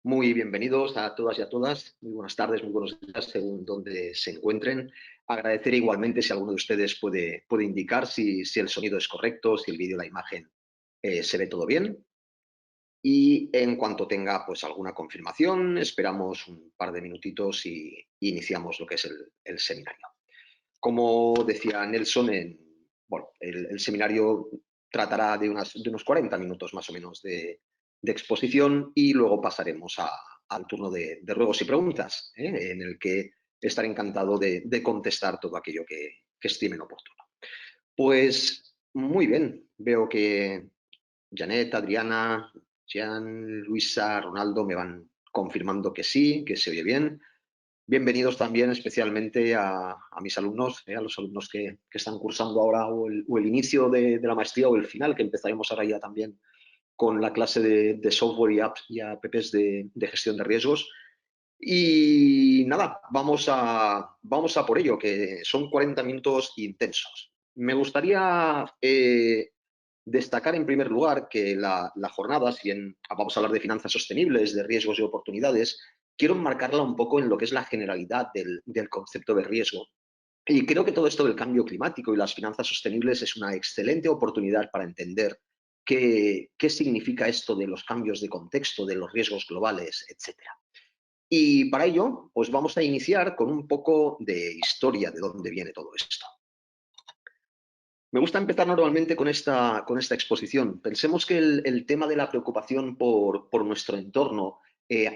Muy bienvenidos a todas y a todas. Muy buenas tardes, muy buenos días, según donde se encuentren. Agradecer igualmente si alguno de ustedes puede indicar si el sonido es correcto, si el vídeo, la imagen se ve todo bien. Y en cuanto tenga pues alguna confirmación, esperamos un par de minutitos y iniciamos lo que es el seminario. Como decía Nelson, bueno, el seminario tratará de unos 40 minutos más o menos de exposición y luego pasaremos al turno de ruegos y preguntas, en el que estaré encantado de contestar todo aquello que estimen oportuno. Pues muy bien, veo que Janet, Adriana, Jean, Luisa, Ronaldo me van confirmando que sí, que se oye bien. Bienvenidos también especialmente a mis alumnos, a los alumnos que están cursando ahora o el inicio de la maestría o el final, que empezaremos ahora ya también con la clase de software y apps de gestión de riesgos. Y nada, vamos a por ello, que son 40 minutos intensos. Me gustaría destacar en primer lugar que la jornada, si bien vamos a hablar de finanzas sostenibles, de riesgos y oportunidades, quiero enmarcarla un poco en lo que es la generalidad del concepto de riesgo. Y creo que todo esto del cambio climático y las finanzas sostenibles es una excelente oportunidad para entender qué significa esto de los cambios de contexto, de los riesgos globales, etcétera. Y para ello, pues vamos a iniciar con un poco de historia de dónde viene todo esto. Me gusta empezar normalmente con esta exposición. Pensemos que el tema de la preocupación por nuestro entorno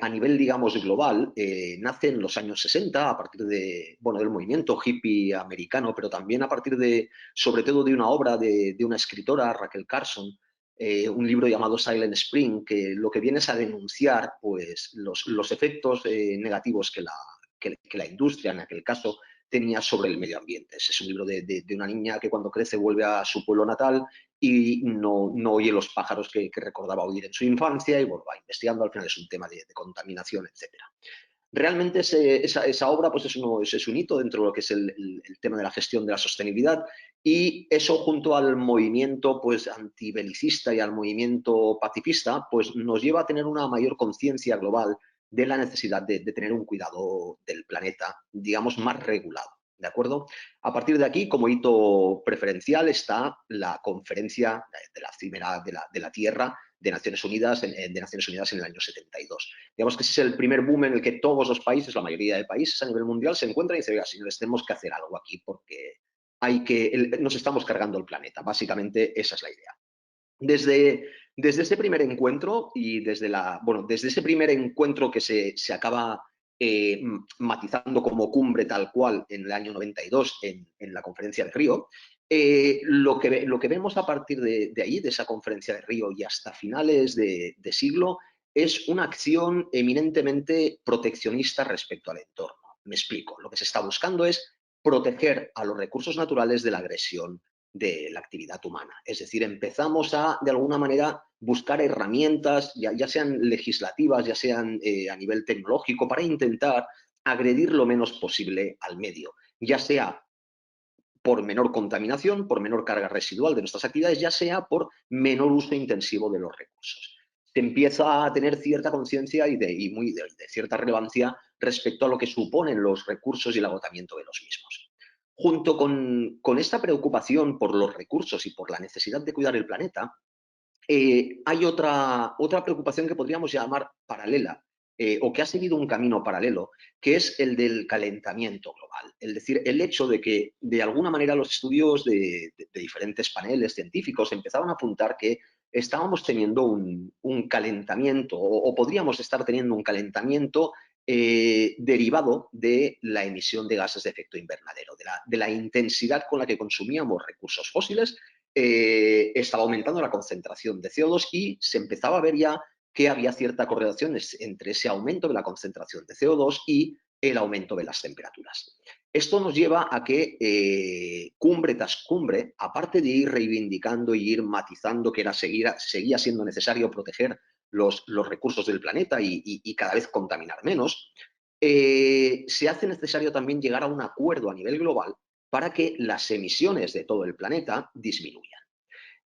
a nivel, digamos, global, nace en los años 60 a partir del movimiento hippie americano, pero también a partir sobre todo, de una obra de una escritora, Rachel Carson, un libro llamado Silent Spring, que lo que viene es a denunciar pues, los efectos negativos que la industria, en aquel caso, tenía sobre el medio ambiente. Ese es un libro de una niña que cuando crece vuelve a su pueblo natal y no oye los pájaros que recordaba oír en su infancia y bueno, va investigando. Al final es un tema de contaminación, etcétera. Realmente esa obra pues es un hito dentro de lo que es el tema de la gestión de la sostenibilidad, y eso, junto al movimiento pues antibelicista y al movimiento pacifista, pues nos lleva a tener una mayor conciencia global de la necesidad de tener un cuidado del planeta, digamos, más regulado. ¿De acuerdo? A partir de aquí, como hito preferencial, está la conferencia de la Cimera de la Tierra de Naciones Unidas en el año 72. Digamos que ese es el primer boom en el que todos los países, la mayoría de países a nivel mundial, se encuentran y dicen: oiga, señores, tenemos que hacer algo aquí porque nos estamos cargando el planeta. Básicamente esa es la idea. Desde ese primer encuentro y desde ese primer encuentro que se acaba matizando como cumbre tal cual en el año 92 en la conferencia de Río, lo que vemos a partir de ahí, de esa conferencia de Río y hasta finales de siglo, es una acción eminentemente proteccionista respecto al entorno. Me explico. Lo que se está buscando es proteger a los recursos naturales de la agresión de la actividad humana. Es decir, empezamos de alguna manera, buscar herramientas, ya sean legislativas, ya sean a nivel tecnológico, para intentar agredir lo menos posible al medio, ya sea por menor contaminación, por menor carga residual de nuestras actividades, ya sea por menor uso intensivo de los recursos. Se empieza a tener cierta conciencia y de cierta relevancia respecto a lo que suponen los recursos y el agotamiento de los mismos. Junto con esta preocupación por los recursos y por la necesidad de cuidar el planeta, hay otra preocupación que podríamos llamar paralela, o que ha seguido un camino paralelo, que es el del calentamiento global. Es decir, el hecho de que, de alguna manera, los estudios de diferentes paneles científicos empezaban a apuntar que estábamos teniendo un calentamiento, o podríamos estar teniendo un calentamiento derivado de la emisión de gases de efecto invernadero, de la intensidad con la que consumíamos recursos fósiles. Estaba aumentando la concentración de CO2 y se empezaba a ver ya que había cierta correlación entre ese aumento de la concentración de CO2 y el aumento de las temperaturas. Esto nos lleva a que cumbre tras cumbre, aparte de ir reivindicando y ir matizando que seguía siendo necesario proteger los recursos del planeta y cada vez contaminar menos, se hace necesario también llegar a un acuerdo a nivel global para que las emisiones de todo el planeta disminuyan.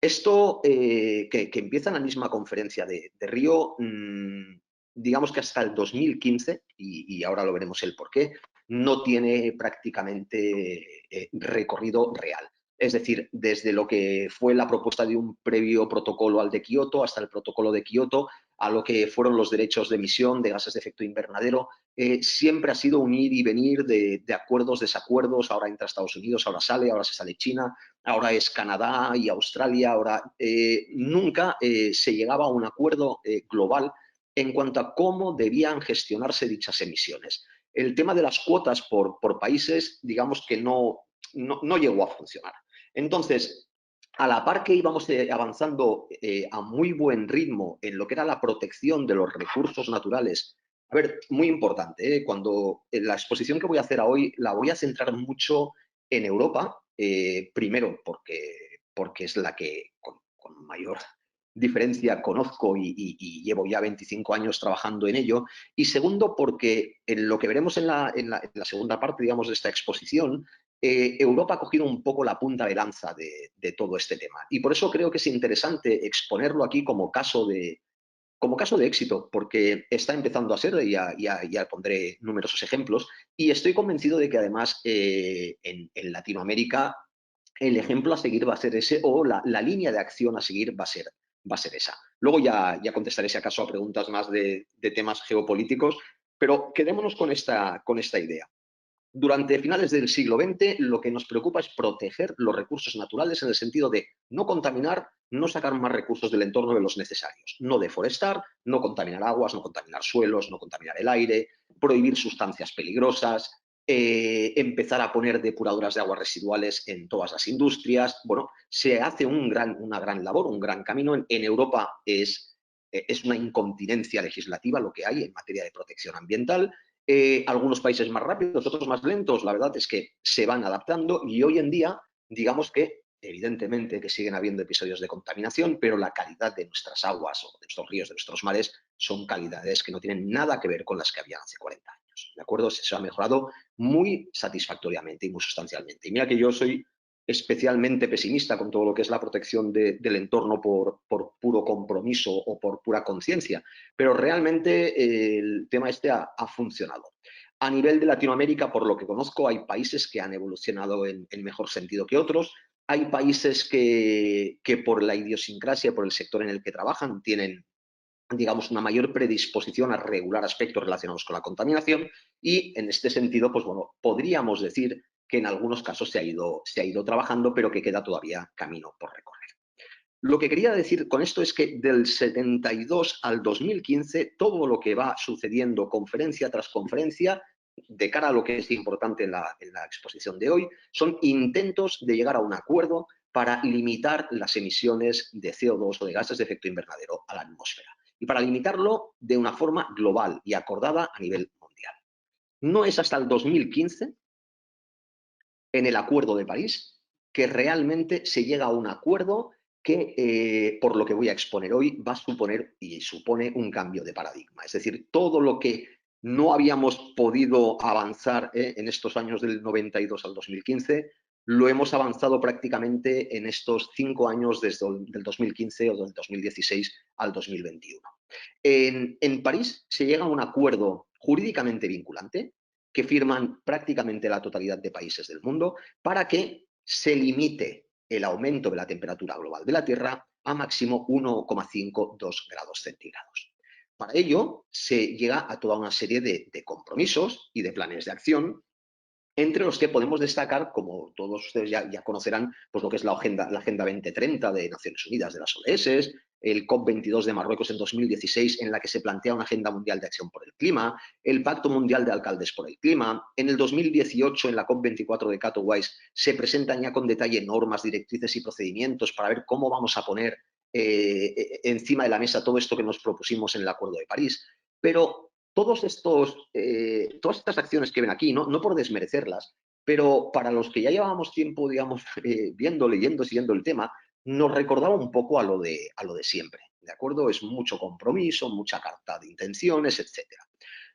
Esto, que empieza en la misma conferencia de Río, digamos que hasta el 2015, y ahora lo veremos el por qué, no tiene prácticamente recorrido real. Es decir, desde lo que fue la propuesta de un previo protocolo al de Kioto hasta el protocolo de Kioto, a lo que fueron los derechos de emisión de gases de efecto invernadero, siempre ha sido un ir y venir de acuerdos, desacuerdos. Ahora entra Estados Unidos, ahora sale, ahora se sale China, ahora es Canadá y Australia. Ahora nunca se llegaba a un acuerdo global en cuanto a cómo debían gestionarse dichas emisiones. El tema de las cuotas por países, digamos que no llegó a funcionar. Entonces, a la par que íbamos avanzando a muy buen ritmo en lo que era la protección de los recursos naturales, a ver, muy importante, cuando la exposición que voy a hacer hoy la voy a centrar mucho en Europa, primero porque es la que con mayor diferencia conozco y llevo ya 25 años trabajando en ello, y segundo porque en lo que veremos en la segunda parte, digamos, de esta exposición, Europa ha cogido un poco la punta de lanza de todo este tema. Y por eso creo que es interesante exponerlo aquí como caso de éxito, porque está empezando a ser, ya pondré numerosos ejemplos, y estoy convencido de que además en Latinoamérica el ejemplo a seguir va a ser ese, o la línea de acción a seguir va a ser esa. Luego ya contestaré si acaso a preguntas más de temas geopolíticos, pero quedémonos con esta idea. Durante finales del siglo XX, lo que nos preocupa es proteger los recursos naturales en el sentido de no contaminar, no sacar más recursos del entorno de los necesarios, no deforestar, no contaminar aguas, no contaminar suelos, no contaminar el aire, prohibir sustancias peligrosas, empezar a poner depuradoras de aguas residuales en todas las industrias. Bueno, se hace una gran labor, un gran camino. En Europa es una incontinencia legislativa lo que hay en materia de protección ambiental. Algunos países más rápidos, otros más lentos. La verdad es que se van adaptando y hoy en día, digamos que evidentemente que siguen habiendo episodios de contaminación, pero la calidad de nuestras aguas o de nuestros ríos, de nuestros mares, son calidades que no tienen nada que ver con las que habían hace 40 años. ¿De acuerdo? Se ha mejorado muy satisfactoriamente y muy sustancialmente. Y mira que yo soy especialmente pesimista con todo lo que es la protección del entorno por puro compromiso o por pura conciencia, pero realmente el tema este ha funcionado. A nivel de Latinoamérica, por lo que conozco, hay países que han evolucionado en mejor sentido que otros. Hay países que por la idiosincrasia, por el sector en el que trabajan, tienen, digamos, una mayor predisposición a regular aspectos relacionados con la contaminación, y en este sentido, pues bueno, podríamos decir que en algunos casos se ha ido trabajando, pero que queda todavía camino por recorrer. Lo que quería decir con esto es que del 72 al 2015, todo lo que va sucediendo conferencia tras conferencia, de cara a lo que es importante en la exposición de hoy, son intentos de llegar a un acuerdo para limitar las emisiones de CO2 o de gases de efecto invernadero a la atmósfera. Y para limitarlo de una forma global y acordada a nivel mundial. No es hasta el 2015, en el Acuerdo de París, que realmente se llega a un acuerdo que, por lo que voy a exponer hoy, va a suponer y supone un cambio de paradigma. Es decir, todo lo que no habíamos podido avanzar en estos años del 92 al 2015, lo hemos avanzado prácticamente en estos 5 años desde el 2015 o del 2016 al 2021. En París se llega a un acuerdo jurídicamente vinculante que firman prácticamente la totalidad de países del mundo para que se limite el aumento de la temperatura global de la Tierra a máximo 1,52 grados centígrados. Para ello se llega a toda una serie de compromisos y de planes de acción, entre los que podemos destacar, como todos ustedes ya conocerán, pues lo que es la Agenda 2030 de Naciones Unidas, de las ODS, el COP22 de Marruecos en 2016, en la que se plantea una Agenda Mundial de Acción por el Clima, el Pacto Mundial de Alcaldes por el Clima. En el 2018, en la COP24 de Katowice, se presentan ya con detalle normas, directrices y procedimientos para ver cómo vamos a poner encima de la mesa todo esto que nos propusimos en el Acuerdo de París. Pero todas estas acciones que ven aquí, no por desmerecerlas, pero para los que ya llevábamos tiempo, digamos, viendo, leyendo, siguiendo el tema, nos recordaba un poco a lo de siempre, ¿de acuerdo? Es mucho compromiso, mucha carta de intenciones, etcétera.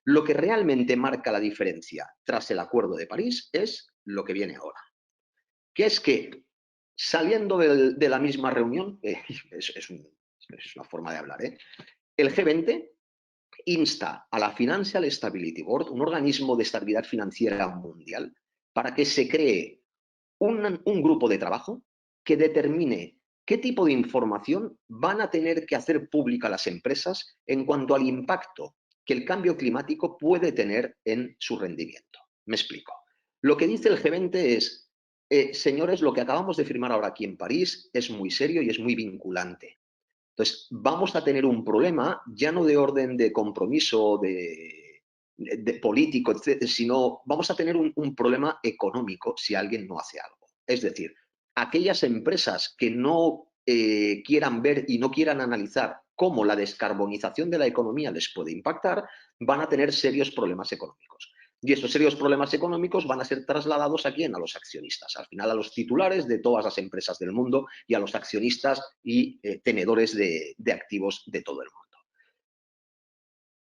Lo que realmente marca la diferencia tras el Acuerdo de París es lo que viene ahora, que es que saliendo de la misma reunión, es una forma de hablar, el G20 insta a la Financial Stability Board, un organismo de estabilidad financiera mundial, para que se cree un grupo de trabajo que determine qué tipo de información van a tener que hacer pública las empresas en cuanto al impacto que el cambio climático puede tener en su rendimiento. Me explico. Lo que dice el G20 es, señores, lo que acabamos de firmar ahora aquí en París es muy serio y es muy vinculante. Entonces, vamos a tener un problema ya no de orden de compromiso, de político, etc., sino vamos a tener un problema económico si alguien no hace algo. Es decir, aquellas empresas que no quieran ver y no quieran analizar cómo la descarbonización de la economía les puede impactar, van a tener serios problemas económicos. Y esos serios problemas económicos van a ser trasladados ¿a quién? A los accionistas, al final a los titulares de todas las empresas del mundo y a los accionistas y tenedores de activos de todo el mundo.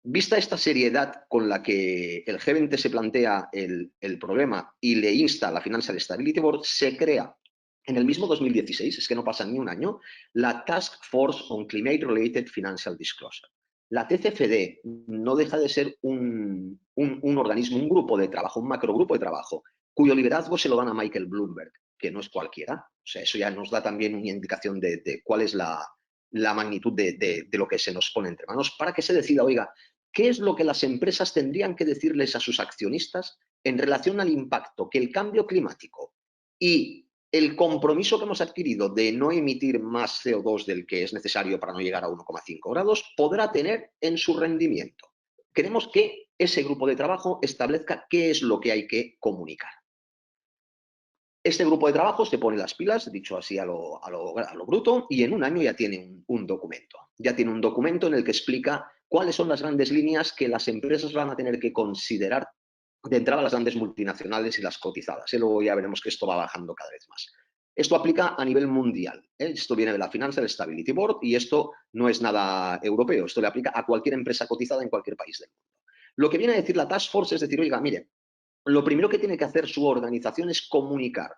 Vista esta seriedad con la que el G20 se plantea el problema y le insta a la Financial Stability Board, se crea en el mismo 2016, es que no pasa ni un año, la Task Force on Climate-Related Financial Disclosure. La TCFD no deja de ser un organismo, un grupo de trabajo, un macrogrupo de trabajo, cuyo liderazgo se lo dan a Michael Bloomberg, que no es cualquiera. O sea, eso ya nos da también una indicación de cuál es la magnitud de lo que se nos pone entre manos, para que se decida, oiga, ¿qué es lo que las empresas tendrían que decirles a sus accionistas en relación al impacto que el cambio climático y el compromiso que hemos adquirido de no emitir más CO2 del que es necesario para no llegar a 1,5 grados podrá tener en su rendimiento? Queremos que ese grupo de trabajo establezca qué es lo que hay que comunicar. Este grupo de trabajo se pone las pilas, dicho así a lo bruto, y en un año ya tiene un documento. Ya tiene un documento en el que explica cuáles son las grandes líneas que las empresas van a tener que considerar de entrada las grandes multinacionales y las cotizadas. Luego ya veremos que esto va bajando cada vez más. Esto aplica a nivel mundial. Esto viene de la Financial Stability Board y esto no es nada europeo. Esto le aplica a cualquier empresa cotizada en cualquier país del mundo. Lo que viene a decir la Task Force es decir, oiga, mire, lo primero que tiene que hacer su organización es comunicar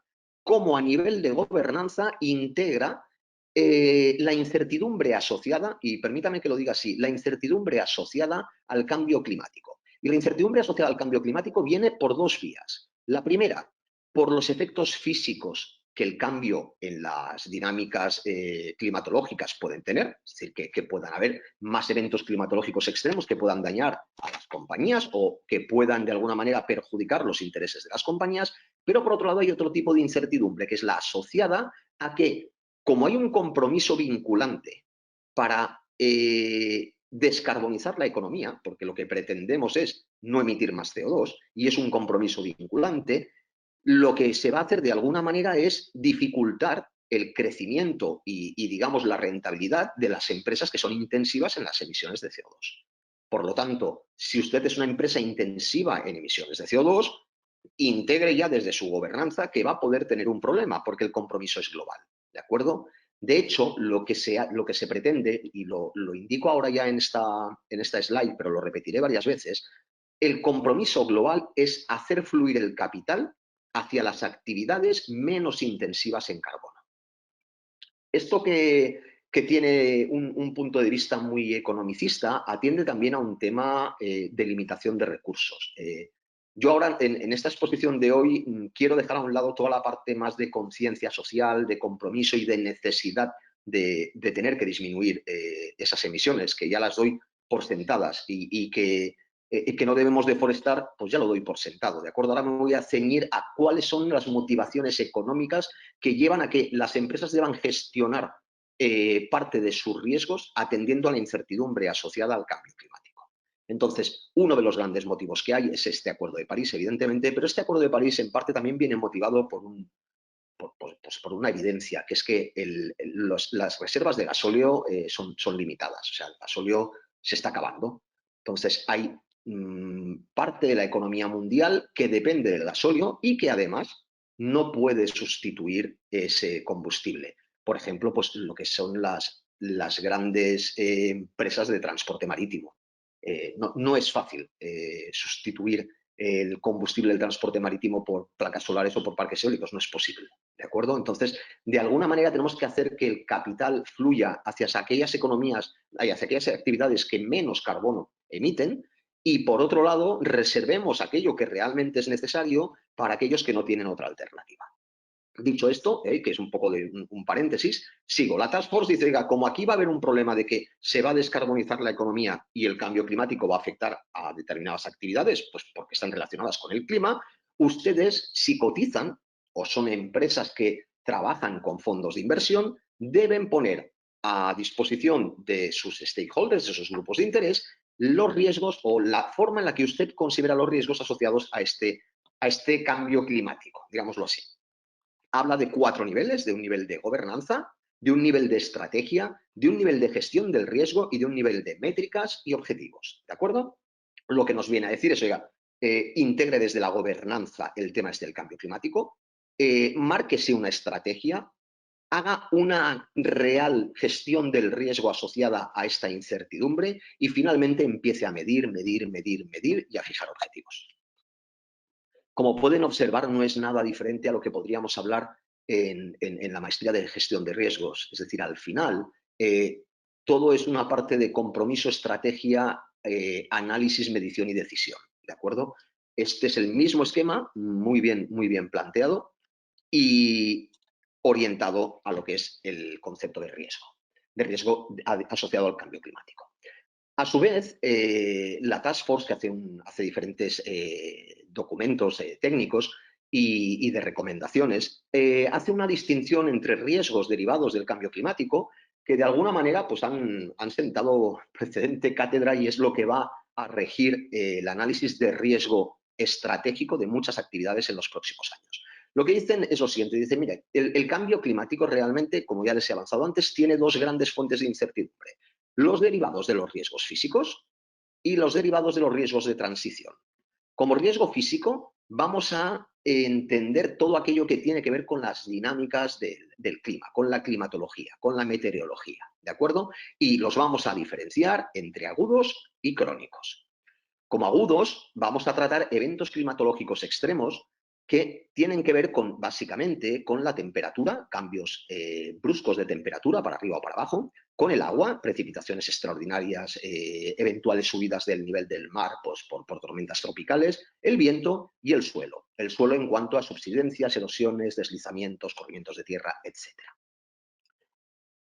cómo a nivel de gobernanza integra la incertidumbre asociada, y permítame que lo diga así, la incertidumbre asociada al cambio climático. Y la incertidumbre asociada al cambio climático viene por dos vías. La primera, por los efectos físicos que el cambio en las dinámicas climatológicas pueden tener, es decir, que puedan haber más eventos climatológicos extremos que puedan dañar a las compañías o que puedan de alguna manera perjudicar los intereses de las compañías, pero por otro lado hay otro tipo de incertidumbre que es la asociada a que, como hay un compromiso vinculante para descarbonizar la economía, porque lo que pretendemos es no emitir más CO2 y es un compromiso vinculante, lo que se va a hacer de alguna manera es dificultar el crecimiento y digamos, la rentabilidad de las empresas que son intensivas en las emisiones de CO2. Por lo tanto, si usted es una empresa intensiva en emisiones de CO2, integre ya desde su gobernanza que va a poder tener un problema porque el compromiso es global. ¿De acuerdo? De hecho, lo que se pretende, y lo indico ahora ya en esta slide, pero lo repetiré varias veces, el compromiso global es hacer fluir el capital hacia las actividades menos intensivas en carbono. Esto que tiene un punto de vista muy economicista, atiende también a un tema de limitación de recursos. Yo ahora, en esta exposición de hoy, quiero dejar a un lado toda la parte más de conciencia social, de compromiso y de necesidad de tener que disminuir esas emisiones, que ya las doy por sentadas y que no debemos deforestar, pues ya lo doy por sentado, ¿de acuerdo? Ahora me voy a ceñir a cuáles son las motivaciones económicas que llevan a que las empresas deban gestionar parte de sus riesgos atendiendo a la incertidumbre asociada al cambio climático. Entonces, uno de los grandes motivos que hay es este Acuerdo de París, evidentemente, pero este Acuerdo de París en parte también viene motivado por una evidencia, que es que las reservas de gasóleo son limitadas, o sea, el gasóleo se está acabando. Entonces, hay parte de la economía mundial que depende del gasóleo y que además no puede sustituir ese combustible. Por ejemplo, pues lo que son las grandes empresas de transporte marítimo. No es fácil sustituir el combustible del transporte marítimo por placas solares o por parques eólicos, no es posible, ¿de acuerdo? Entonces, de alguna manera tenemos que hacer que el capital fluya hacia aquellas economías, hacia aquellas actividades que menos carbono emiten, y por otro lado, reservemos aquello que realmente es necesario para aquellos que no tienen otra alternativa. Dicho esto, que es un poco de un paréntesis, sigo. La Task Force dice, oiga, como aquí va a haber un problema de que se va a descarbonizar la economía y el cambio climático va a afectar a determinadas actividades, pues porque están relacionadas con el clima, ustedes, si cotizan o son empresas que trabajan con fondos de inversión, deben poner a disposición de sus stakeholders, de sus grupos de interés, los riesgos o la forma en la que usted considera los riesgos asociados a este cambio climático, digámoslo así. Habla de 4 niveles, de un nivel de gobernanza, de un nivel de estrategia, de un nivel de gestión del riesgo y de un nivel de métricas y objetivos, ¿de acuerdo? Lo que nos viene a decir es, oiga, integre desde la gobernanza el tema del cambio climático, márquese una estrategia, haga una real gestión del riesgo asociada a esta incertidumbre y finalmente empiece a medir y a fijar objetivos. Como pueden observar, no es nada diferente a lo que podríamos hablar en la maestría de gestión de riesgos. Es decir, al final, todo es una parte de compromiso, estrategia, análisis, medición y decisión. ¿De acuerdo? Este es el mismo esquema, muy bien planteado y orientado a lo que es el concepto de riesgo asociado al cambio climático. A su vez, la Task Force, que hace diferentes documentos técnicos y de recomendaciones, hace una distinción entre riesgos derivados del cambio climático que de alguna manera pues, han sentado precedente cátedra y es lo que va a regir el análisis de riesgo estratégico de muchas actividades en los próximos años. Lo que dicen es lo siguiente, dicen, mire, el cambio climático realmente, como ya les he avanzado antes, tiene 2 grandes fuentes de incertidumbre. Los derivados de los riesgos físicos y los derivados de los riesgos de transición. Como riesgo físico, vamos a entender todo aquello que tiene que ver con las dinámicas del clima, con la climatología, con la meteorología, ¿de acuerdo? Y los vamos a diferenciar entre agudos y crónicos. Como agudos, vamos a tratar eventos climatológicos extremos que tienen que ver básicamente con la temperatura, cambios bruscos de temperatura para arriba o para abajo, con el agua, precipitaciones extraordinarias, eventuales subidas del nivel del mar pues, por tormentas tropicales, el viento y el suelo. El suelo en cuanto a subsidencias, erosiones, deslizamientos, corrimientos de tierra, etc.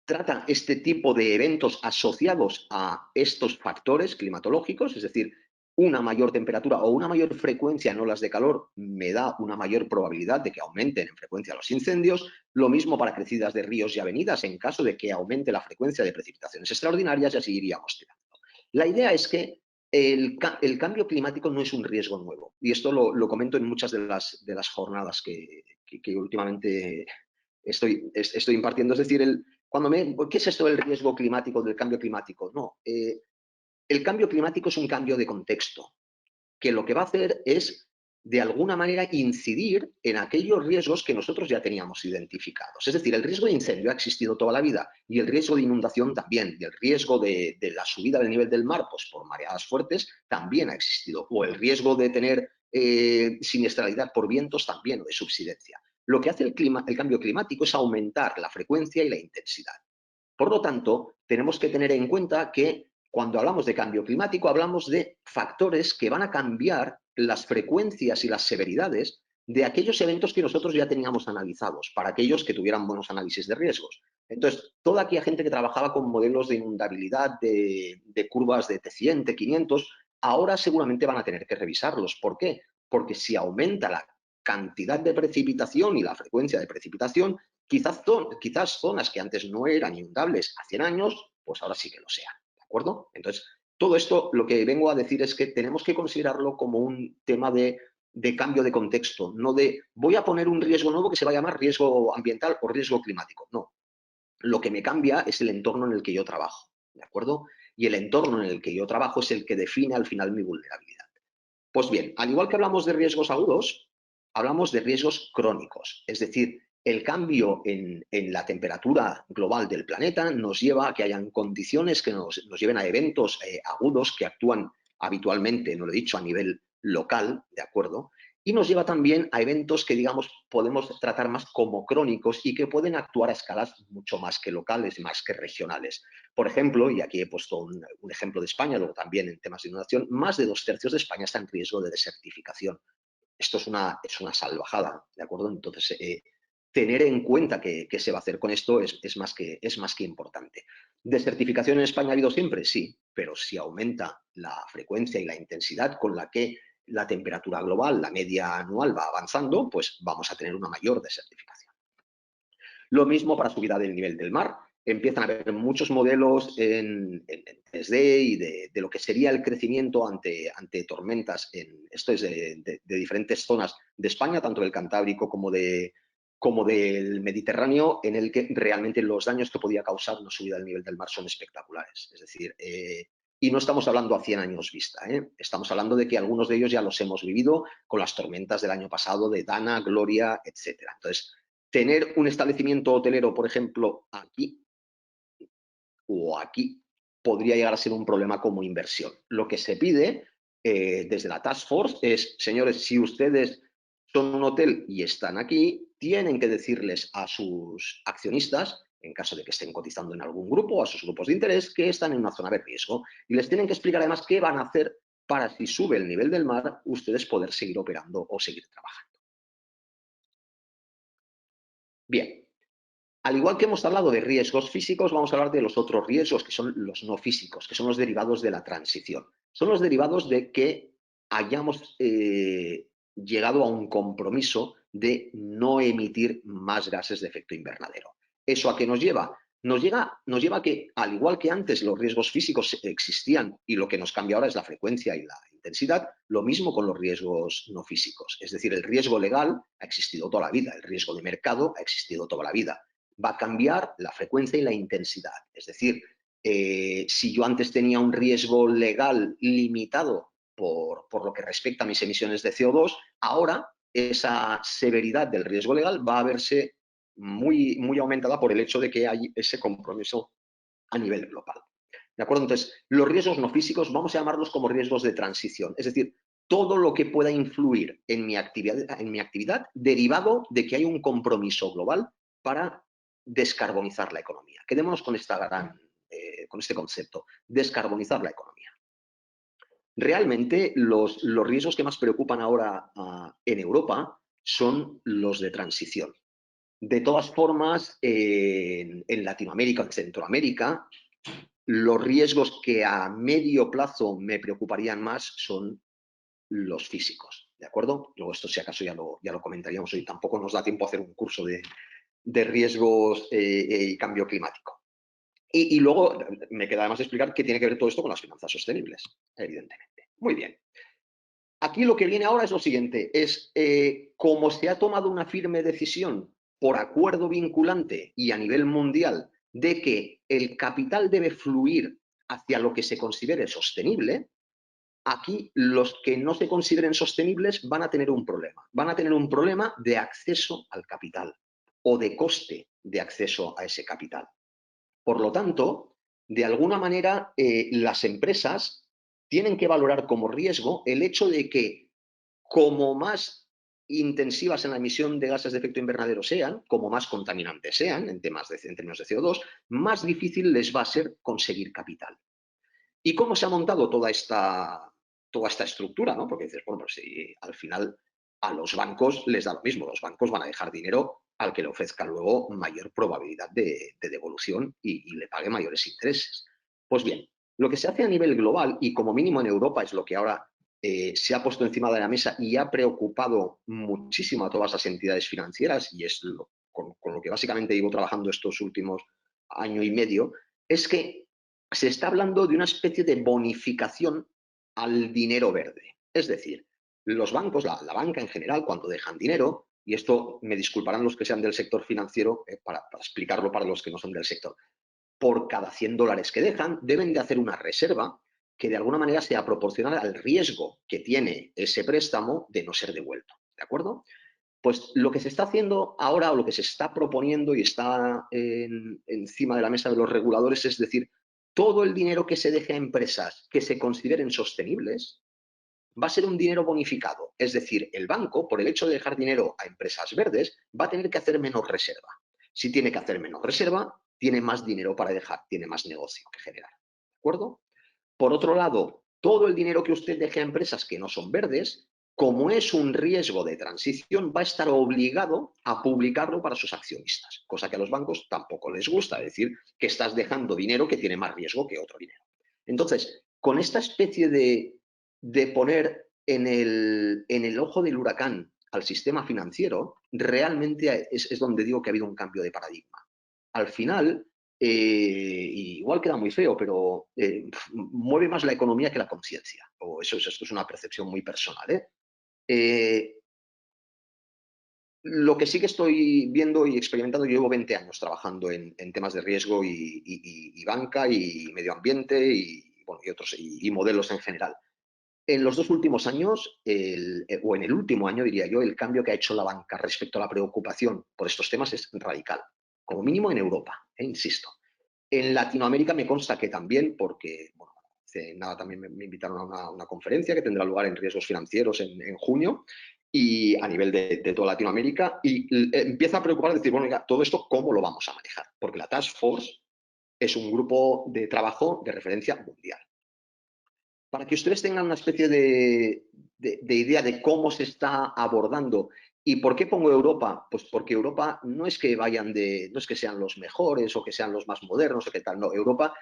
Trata este tipo de eventos asociados a estos factores climatológicos, es decir, una mayor temperatura o una mayor frecuencia en olas de calor me da una mayor probabilidad de que aumenten en frecuencia los incendios, lo mismo para crecidas de ríos y avenidas en caso de que aumente la frecuencia de precipitaciones extraordinarias y así iríamos tirando. La idea es que el cambio climático no es un riesgo nuevo y esto lo comento en muchas de las jornadas que últimamente estoy impartiendo, es decir, ¿qué es esto del riesgo climático, del cambio climático? No, el cambio climático es un cambio de contexto, que lo que va a hacer es, de alguna manera, incidir en aquellos riesgos que nosotros ya teníamos identificados. Es decir, el riesgo de incendio ha existido toda la vida y el riesgo de inundación también, y el riesgo de la subida del nivel del mar pues, por mareadas fuertes también ha existido, o el riesgo de tener siniestralidad por vientos también, o de subsidencia. Lo que hace el cambio climático es aumentar la frecuencia y la intensidad. Por lo tanto, tenemos que tener en cuenta que cuando hablamos de cambio climático hablamos de factores que van a cambiar las frecuencias y las severidades de aquellos eventos que nosotros ya teníamos analizados, para aquellos que tuvieran buenos análisis de riesgos. Entonces, toda aquella gente que trabajaba con modelos de inundabilidad, de curvas de T100, T500, ahora seguramente van a tener que revisarlos. ¿Por qué? Porque si aumenta la cantidad de precipitación y la frecuencia de precipitación, quizás zonas que antes no eran inundables a 100 años, pues ahora sí que lo sean, ¿de acuerdo? Entonces, todo esto lo que vengo a decir es que tenemos que considerarlo como un tema de cambio de contexto, no de voy a poner un riesgo nuevo que se va a llamar riesgo ambiental o riesgo climático. No, lo que me cambia es el entorno en el que yo trabajo, ¿de acuerdo? Y el entorno en el que yo trabajo es el que define al final mi vulnerabilidad. Pues bien, al igual que hablamos de riesgos agudos, hablamos de riesgos crónicos, es decir, el cambio en la temperatura global del planeta nos lleva a que hayan condiciones que nos lleven a eventos agudos que actúan habitualmente, no lo he dicho, a nivel local, ¿de acuerdo? y nos lleva también a eventos que, digamos, podemos tratar más como crónicos y que pueden actuar a escalas mucho más que locales, más que regionales. Por ejemplo, y aquí he puesto un ejemplo de España, luego también en temas de inundación, más de 2/3 de España está en riesgo de desertificación. Esto es una salvajada, ¿de acuerdo? Entonces, tener en cuenta qué se va a hacer con esto es más que importante. ¿Desertificación en España ha habido siempre? Sí, pero si aumenta la frecuencia y la intensidad con la que la temperatura global, la media anual, va avanzando, pues vamos a tener una mayor desertificación. Lo mismo para subida del nivel del mar. Empiezan a haber muchos modelos en 3D y de lo que sería el crecimiento ante tormentas. Esto es de diferentes zonas de España, tanto del Cantábrico como del Mediterráneo, en el que realmente los daños que podía causar una subida del nivel del mar son espectaculares. Es decir, y no estamos hablando a 100 años vista, estamos hablando de que algunos de ellos ya los hemos vivido con las tormentas del año pasado, de Dana, Gloria, etcétera. Entonces, tener un establecimiento hotelero, por ejemplo, aquí o aquí, podría llegar a ser un problema como inversión. Lo que se pide desde la Task Force es, señores, si ustedes son un hotel y están aquí, tienen que decirles a sus accionistas, en caso de que estén cotizando en algún grupo, o a sus grupos de interés, que están en una zona de riesgo. Y les tienen que explicar además qué van a hacer para, si sube el nivel del mar, ustedes poder seguir operando o seguir trabajando. Bien, al igual que hemos hablado de riesgos físicos, vamos a hablar de los otros riesgos, que son los no físicos, que son los derivados de la transición. Son los derivados de que hayamos llegado a un compromiso de no emitir más gases de efecto invernadero. ¿Eso a qué nos lleva? Nos lleva a que, al igual que antes los riesgos físicos existían y lo que nos cambia ahora es la frecuencia y la intensidad, lo mismo con los riesgos no físicos. Es decir, el riesgo legal ha existido toda la vida, el riesgo de mercado ha existido toda la vida. Va a cambiar la frecuencia y la intensidad. Es decir, si yo antes tenía un riesgo legal limitado por lo que respecta a mis emisiones de CO2, ahora esa severidad del riesgo legal va a verse muy aumentada por el hecho de que hay ese compromiso a nivel global. ¿De acuerdo? Entonces, los riesgos no físicos vamos a llamarlos como riesgos de transición, es decir, todo lo que pueda influir en mi actividad derivado de que hay un compromiso global para descarbonizar la economía. Quedémonos con con este concepto, descarbonizar la economía. Realmente los riesgos que más preocupan ahora en Europa son los de transición. De todas formas, en Latinoamérica, en Centroamérica, los riesgos que a medio plazo me preocuparían más son los físicos, ¿de acuerdo? Luego esto, si acaso, ya lo comentaríamos hoy. Tampoco nos da tiempo a hacer un curso de riesgos y cambio climático. Y luego me queda además explicar qué tiene que ver todo esto con las finanzas sostenibles, evidentemente. Muy bien. Aquí lo que viene ahora es lo siguiente, es como se ha tomado una firme decisión por acuerdo vinculante y a nivel mundial de que el capital debe fluir hacia lo que se considere sostenible, aquí los que no se consideren sostenibles van a tener un problema. Van a tener un problema de acceso al capital o de coste de acceso a ese capital. Por lo tanto, de alguna manera, las empresas tienen que valorar como riesgo el hecho de que, como más intensivas en la emisión de gases de efecto invernadero sean, como más contaminantes sean en términos de CO2, más difícil les va a ser conseguir capital. ¿Y cómo se ha montado toda esta estructura? ¿No? Porque dices, bueno, pues si al final a los bancos les da lo mismo, los bancos van a dejar dinero al que le ofrezca luego mayor probabilidad de devolución y le pague mayores intereses. Pues bien, lo que se hace a nivel global y como mínimo en Europa es lo que ahora se ha puesto encima de la mesa y ha preocupado muchísimo a todas las entidades financieras, y es con lo que básicamente llevo trabajando estos últimos año y medio, es que se está hablando de una especie de bonificación al dinero verde. Es decir, los bancos, la banca en general, cuando dejan dinero, y esto me disculparán los que sean del sector financiero para explicarlo para los que no son del sector, por cada $100 que dejan, deben de hacer una reserva que de alguna manera sea proporcional al riesgo que tiene ese préstamo de no ser devuelto. ¿De acuerdo? Pues lo que se está haciendo ahora o lo que se está proponiendo y está encima de la mesa de los reguladores es decir, todo el dinero que se deje a empresas que se consideren sostenibles, va a ser un dinero bonificado. Es decir, el banco, por el hecho de dejar dinero a empresas verdes, va a tener que hacer menos reserva. Si tiene que hacer menos reserva, tiene más dinero para dejar, tiene más negocio que generar. ¿De acuerdo? Por otro lado, todo el dinero que usted deje a empresas que no son verdes, como es un riesgo de transición, va a estar obligado a publicarlo para sus accionistas, cosa que a los bancos tampoco les gusta, es decir, que estás dejando dinero que tiene más riesgo que otro dinero. Entonces, con esta especie de poner en el ojo del huracán al sistema financiero, realmente es donde digo que ha habido un cambio de paradigma. Al final, igual queda muy feo, pero mueve más la economía que la conciencia. O esto es una percepción muy personal. Lo que sí que estoy viendo y experimentando, yo llevo 20 años trabajando en temas de riesgo y banca y medio ambiente bueno, y otros y modelos en general. En los 2 últimos años, o en el último año, diría yo, el cambio que ha hecho la banca respecto a la preocupación por estos temas es radical, como mínimo en Europa, insisto. En Latinoamérica me consta que también, porque bueno, hace nada también me invitaron a una conferencia que tendrá lugar en riesgos financieros en junio, y a nivel de toda Latinoamérica, y empieza a preocupar decir, bueno, oiga, todo esto, ¿cómo lo vamos a manejar? Porque la Task Force es un grupo de trabajo de referencia mundial. Para que ustedes tengan una especie de idea de cómo se está abordando. ¿Y por qué pongo Europa? Pues porque Europa no es que no es que sean los mejores o que sean los más modernos o qué tal, no. Europa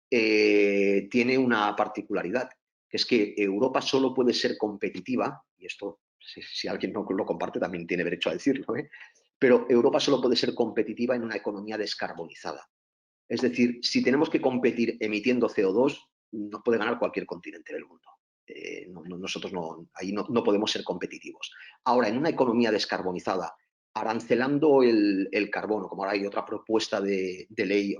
tiene una particularidad, que es que Europa solo puede ser competitiva, y esto, si alguien no lo comparte, también tiene derecho a decirlo, pero Europa solo puede ser competitiva en una economía descarbonizada. Es decir, si tenemos que competir emitiendo CO2, nos puede ganar cualquier continente del mundo. Nosotros ahí no podemos ser competitivos. Ahora, en una economía descarbonizada, arancelando el carbono, como ahora hay otra propuesta de ley,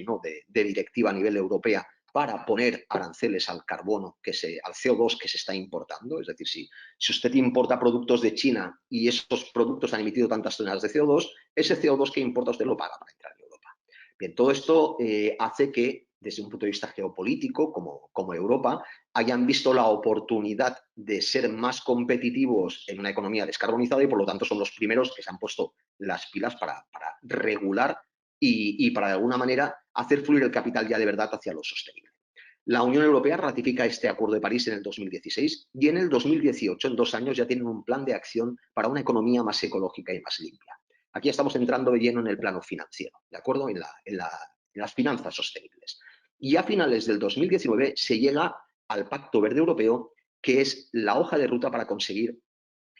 no, de directiva a nivel europea para poner aranceles al carbono, al CO2 que se está importando. Es decir, si usted importa productos de China y esos productos han emitido tantas toneladas de CO2, ese CO2 que importa usted lo paga para entrar en Europa. Bien, todo esto hace que, desde un punto de vista geopolítico, como Europa, hayan visto la oportunidad de ser más competitivos en una economía descarbonizada y, por lo tanto, son los primeros que se han puesto las pilas para regular y para, de alguna manera, hacer fluir el capital ya de verdad hacia lo sostenible. La Unión Europea ratifica este Acuerdo de París en el 2016 y en el 2018, en 2 años, ya tienen un plan de acción para una economía más ecológica y más limpia. Aquí estamos entrando de lleno en el plano financiero, ¿de acuerdo? En las finanzas sostenibles. Y a finales del 2019 se llega al Pacto Verde Europeo, que es la hoja de ruta para conseguir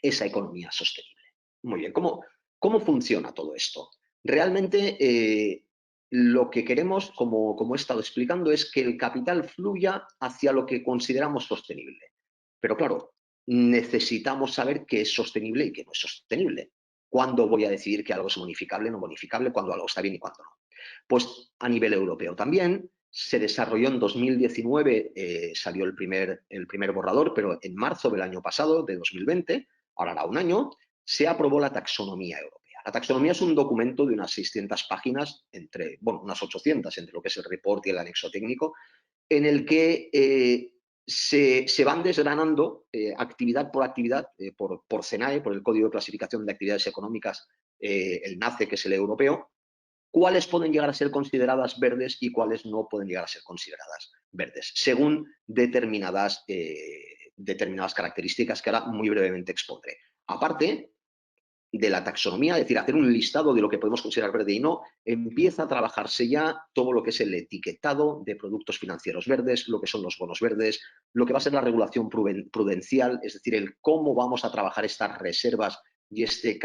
esa economía sostenible. Muy bien, ¿cómo funciona todo esto? Realmente lo que queremos, como he estado explicando, es que el capital fluya hacia lo que consideramos sostenible. Pero claro, necesitamos saber qué es sostenible y qué no es sostenible. ¿Cuándo voy a decidir que algo es bonificable o no bonificable? ¿Cuándo algo está bien y cuándo no? Pues a nivel europeo también. Se desarrolló en 2019, salió el primer borrador, pero en marzo del año pasado, de 2020, ahora hará un año, se aprobó la taxonomía europea. La taxonomía es un documento de unas 600 páginas, unas 800 entre lo que es el report y el anexo técnico, en el que se van desgranando actividad por actividad, por CENAE, por el Código de Clasificación de Actividades Económicas, el NACE, que es el europeo, cuáles pueden llegar a ser consideradas verdes y cuáles no pueden llegar a ser consideradas verdes, según determinadas características que ahora muy brevemente expondré. Aparte de la taxonomía, es decir, hacer un listado de lo que podemos considerar verde y no, empieza a trabajarse ya todo lo que es el etiquetado de productos financieros verdes, lo que son los bonos verdes, lo que va a ser la regulación prudencial, es decir, el cómo vamos a trabajar estas reservas y este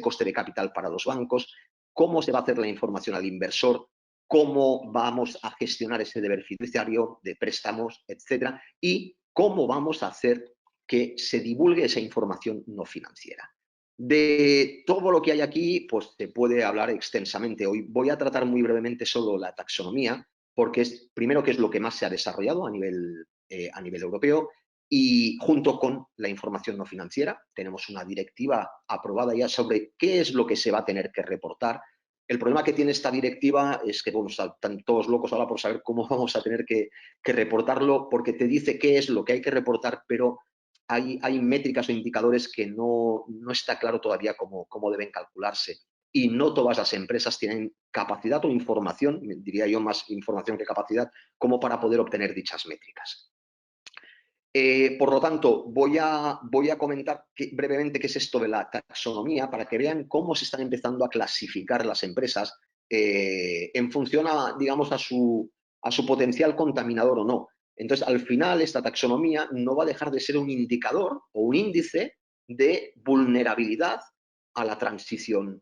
coste de capital para los bancos, cómo se va a hacer la información al inversor, cómo vamos a gestionar ese deber fiduciario de préstamos, etcétera, y cómo vamos a hacer que se divulgue esa información no financiera. De todo lo que hay aquí, pues se puede hablar extensamente. Hoy voy a tratar muy brevemente solo la taxonomía, porque primero que es lo que más se ha desarrollado a nivel europeo, y junto con la información no financiera tenemos una directiva aprobada ya sobre qué es lo que se va a tener que reportar. El problema que tiene esta directiva es que están todos locos ahora por saber cómo vamos a tener que reportarlo, porque te dice qué es lo que hay que reportar, pero hay métricas o indicadores que no está claro todavía cómo deben calcularse. Y no todas las empresas tienen capacidad o información, diría yo más información que capacidad, como para poder obtener dichas métricas. Por lo tanto, voy a comentar brevemente qué es esto de la taxonomía para que vean cómo se están empezando a clasificar las empresas en función digamos, a su potencial contaminador o no. Entonces, al final, esta taxonomía no va a dejar de ser un indicador o un índice de vulnerabilidad a la transición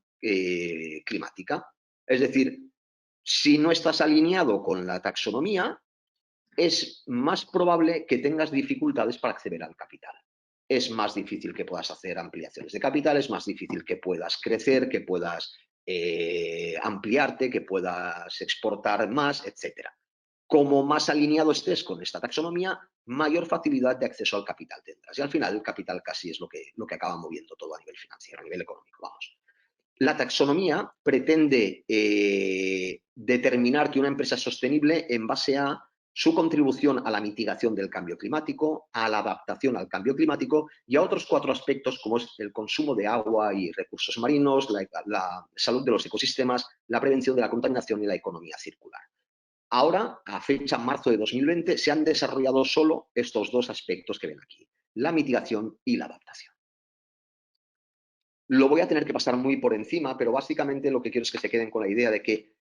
climática. Es decir, si no estás alineado con la taxonomía, es más probable que tengas dificultades para acceder al capital. Es más difícil que puedas hacer ampliaciones de capital, es más difícil que puedas crecer, que puedas ampliarte, que puedas exportar más, etc. Como más alineado estés con esta taxonomía, mayor facilidad de acceso al capital tendrás. Y al final el capital casi es lo que acaba moviendo todo a nivel financiero, a nivel económico, vamos. La taxonomía pretende determinar que una empresa es sostenible en base a su contribución a la mitigación del cambio climático, a la adaptación al cambio climático y a otros 4 aspectos como es el consumo de agua y recursos marinos, la salud de los ecosistemas, la prevención de la contaminación y la economía circular. Ahora, a fecha marzo de 2020, se han desarrollado solo estos 2 aspectos que ven aquí, la mitigación y la adaptación. Lo voy a tener que pasar muy por encima, pero básicamente lo que quiero es que se queden con la idea de que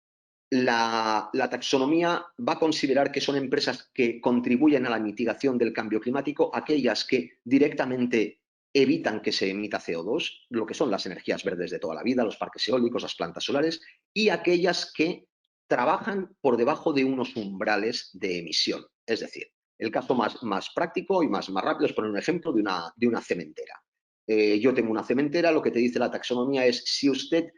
la taxonomía va a considerar que son empresas que contribuyen a la mitigación del cambio climático, aquellas que directamente evitan que se emita CO2, lo que son las energías verdes de toda la vida, los parques eólicos, las plantas solares, y aquellas que trabajan por debajo de unos umbrales de emisión. Es decir, el caso más práctico y más rápido es poner un ejemplo de una cementera. Yo tengo una cementera, lo que te dice la taxonomía es si usted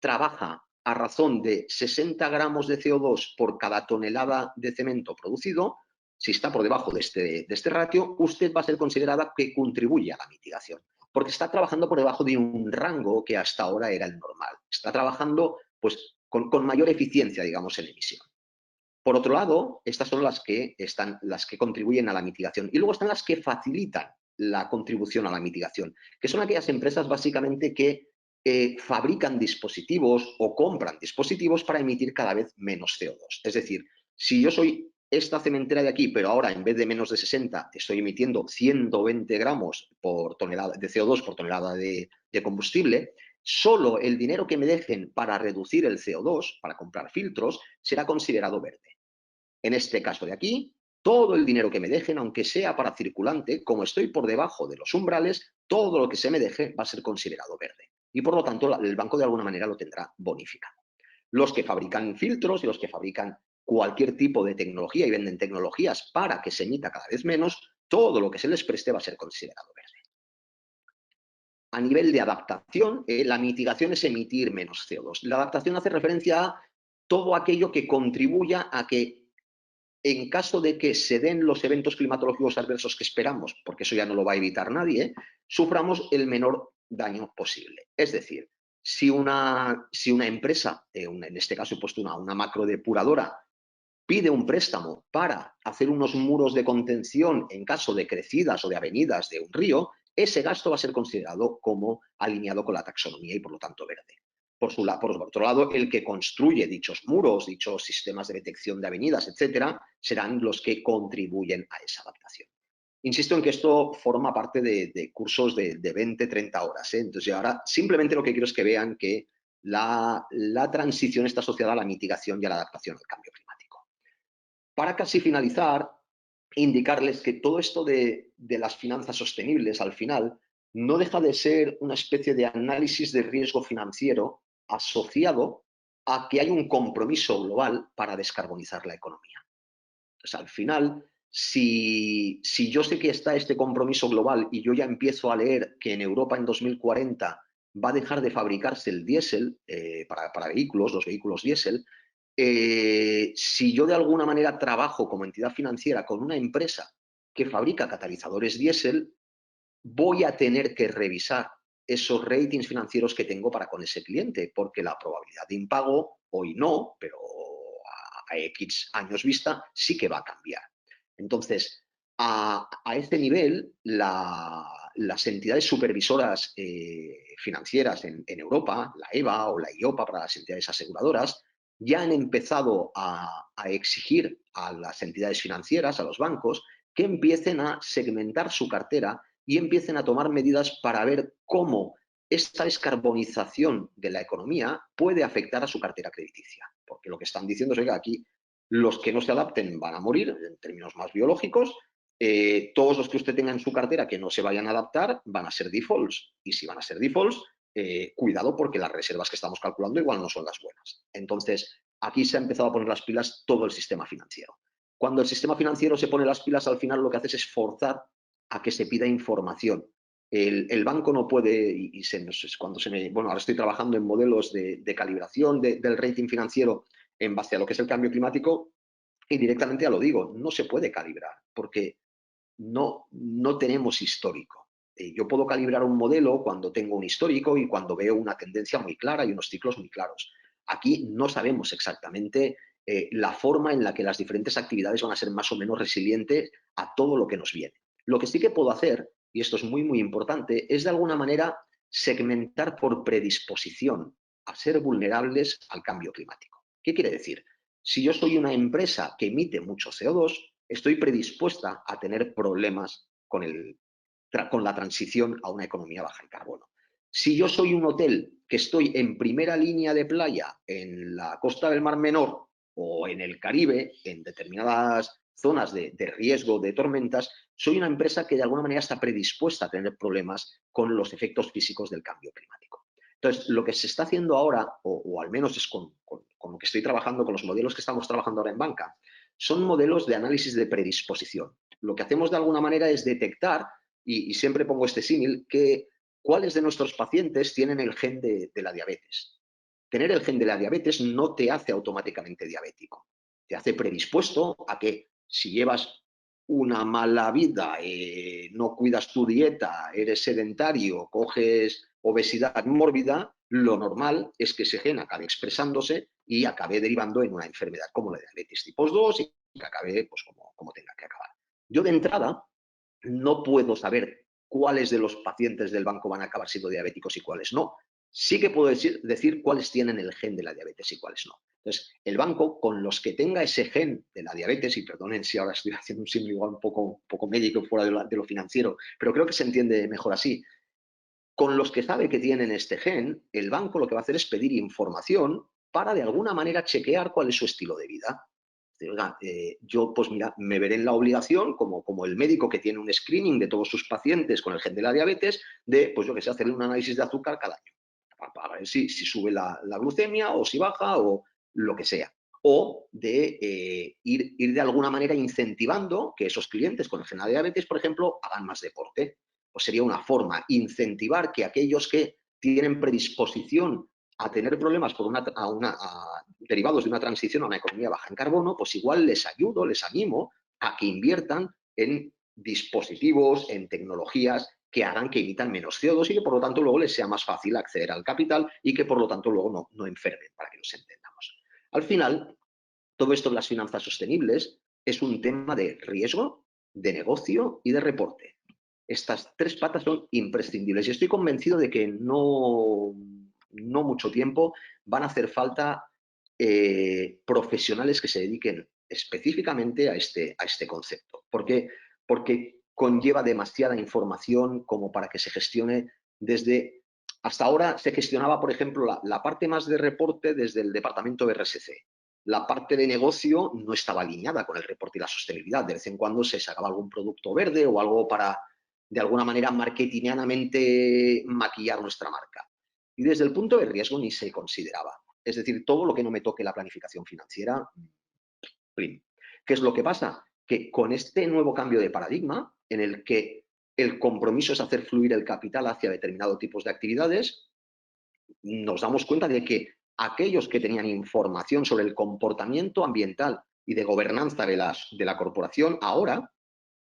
trabaja a razón de 60 gramos de CO2 por cada tonelada de cemento producido, si está por debajo de este ratio, usted va a ser considerada que contribuye a la mitigación, porque está trabajando por debajo de un rango que hasta ahora era el normal. Está trabajando pues, con mayor eficiencia, digamos, en emisión. Por otro lado, estas son las que contribuyen a la mitigación. Y luego están las que facilitan la contribución a la mitigación, que son aquellas empresas básicamente que fabrican dispositivos o compran dispositivos para emitir cada vez menos CO2. Es decir, si yo soy esta cementera de aquí, pero ahora en vez de menos de 60 estoy emitiendo 120 gramos por tonelada de CO2 por tonelada de combustible, solo el dinero que me dejen para reducir el CO2, para comprar filtros, será considerado verde. En este caso de aquí, todo el dinero que me dejen, aunque sea para circulante, como estoy por debajo de los umbrales, todo lo que se me deje va a ser considerado verde. Y por lo tanto, el banco de alguna manera lo tendrá bonificado. Los que fabrican filtros y los que fabrican cualquier tipo de tecnología y venden tecnologías para que se emita cada vez menos, todo lo que se les preste va a ser considerado verde. A nivel de adaptación, la mitigación es emitir menos CO2. La adaptación hace referencia a todo aquello que contribuya a que en caso de que se den los eventos climatológicos adversos que esperamos, porque eso ya no lo va a evitar nadie, suframos el menor daño posible. Es decir, si una empresa, en este caso he puesto una macrodepuradora, pide un préstamo para hacer unos muros de contención en caso de crecidas o de avenidas de un río, ese gasto va a ser considerado como alineado con la taxonomía y por lo tanto verde. Por otro lado, el que construye dichos muros, dichos sistemas de detección de avenidas, etcétera, serán los que contribuyen a esa adaptación. Insisto en que esto forma parte de cursos de 20, 30 horas. Entonces, ahora simplemente lo que quiero es que vean que la transición está asociada a la mitigación y a la adaptación al cambio climático. Para casi finalizar, indicarles que todo esto de las finanzas sostenibles, al final, no deja de ser una especie de análisis de riesgo financiero asociado a que hay un compromiso global para descarbonizar la economía. Entonces, al final, si yo sé que está este compromiso global y yo ya empiezo a leer que en Europa en 2040 va a dejar de fabricarse el diésel para vehículos, los vehículos diésel, si yo de alguna manera trabajo como entidad financiera con una empresa que fabrica catalizadores diésel, voy a tener que revisar esos ratings financieros que tengo para con ese cliente, porque la probabilidad de impago, hoy no, pero a X años vista, sí que va a cambiar. Entonces, A este nivel, las entidades supervisoras financieras en Europa, la EBA o la IOPA para las entidades aseguradoras, ya han empezado a exigir a las entidades financieras, a los bancos, que empiecen a segmentar su cartera y empiecen a tomar medidas para ver cómo esta descarbonización de la economía puede afectar a su cartera crediticia. Porque lo que están diciendo es que aquí los que no se adapten van a morir, en términos más biológicos. Todos los que usted tenga en su cartera que no se vayan a adaptar van a ser defaults. Y si van a ser defaults, cuidado porque las reservas que estamos calculando igual no son las buenas. Entonces, aquí se ha empezado a poner las pilas todo el sistema financiero. Cuando el sistema financiero se pone las pilas, al final lo que hace es forzar a que se pida información. El banco no puede, bueno, ahora estoy trabajando en modelos de calibración del rating financiero en base a lo que es el cambio climático y directamente ya lo digo, no se puede calibrar porque no tenemos histórico. Yo puedo calibrar un modelo cuando tengo un histórico y cuando veo una tendencia muy clara y unos ciclos muy claros. Aquí no sabemos exactamente la forma en la que las diferentes actividades van a ser más o menos resilientes a todo lo que nos viene. Lo que sí que puedo hacer, y esto es muy, muy importante, es de alguna manera segmentar por predisposición a ser vulnerables al cambio climático. ¿Qué quiere decir? Si yo soy una empresa que emite mucho CO2, estoy predispuesta a tener problemas con la transición a una economía baja en carbono. Si yo soy un hotel que estoy en primera línea de playa en la costa del Mar Menor o en el Caribe, en determinadas zonas de riesgo de tormentas, soy una empresa que de alguna manera está predispuesta a tener problemas con los efectos físicos del cambio climático. Entonces, lo que se está haciendo ahora, o al menos es con lo que estoy trabajando, con los modelos que estamos trabajando ahora en banca, son modelos de análisis de predisposición. Lo que hacemos de alguna manera es detectar, y siempre pongo este símil, que cuáles de nuestros pacientes tienen el gen de la diabetes. Tener el gen de la diabetes no te hace automáticamente diabético. Te hace predispuesto a que si llevas una mala vida, no cuidas tu dieta, eres sedentario, coges obesidad mórbida, lo normal es que ese gen acabe expresándose y acabe derivando en una enfermedad como la diabetes tipo 2 y que acabe pues, como tenga que acabar. Yo de entrada no puedo saber cuáles de los pacientes del banco van a acabar siendo diabéticos y cuáles no. Sí que puedo decir cuáles tienen el gen de la diabetes y cuáles no. Entonces, el banco, con los que tenga ese gen de la diabetes, y perdonen si ahora estoy haciendo un símbolo igual un poco médico fuera de lo financiero, pero creo que se entiende mejor así. Con los que sabe que tienen este gen, el banco lo que va a hacer es pedir información para de alguna manera chequear cuál es su estilo de vida. Oiga, yo pues mira, me veré en la obligación, como el médico que tiene un screening de todos sus pacientes con el gen de la diabetes, de, pues yo que sé, hacerle un análisis de azúcar cada año, para ver si sube la glucemia o si baja o lo que sea. O de ir de alguna manera incentivando que esos clientes con el gen de la diabetes, por ejemplo, hagan más deporte. Pues sería una forma, incentivar que aquellos que tienen predisposición a tener problemas derivados de una transición a una economía baja en carbono, pues igual les ayudo, les animo a que inviertan en dispositivos, en tecnologías que hagan que emitan menos CO2 y que por lo tanto luego les sea más fácil acceder al capital y que por lo tanto luego no enfermen, para que nos entendamos. Al final, todo esto de las finanzas sostenibles es un tema de riesgo, de negocio y de reporte. Estas tres patas son imprescindibles y estoy convencido de que no mucho tiempo van a hacer falta profesionales que se dediquen específicamente a este concepto. ¿Por qué? Porque conlleva demasiada información como para que se gestione desde... Hasta ahora se gestionaba, por ejemplo, la parte más de reporte desde el departamento de RSC. La parte de negocio no estaba alineada con el reporte y la sostenibilidad. De vez en cuando se sacaba algún producto verde o algo para, de alguna manera, marketingianamente maquillar nuestra marca. Y desde el punto de riesgo ni se consideraba. Es decir, todo lo que no me toque la planificación financiera, prim. ¿Qué es lo que pasa? Que con este nuevo cambio de paradigma, en el que el compromiso es hacer fluir el capital hacia determinados tipos de actividades, nos damos cuenta de que aquellos que tenían información sobre el comportamiento ambiental y de gobernanza de la corporación, ahora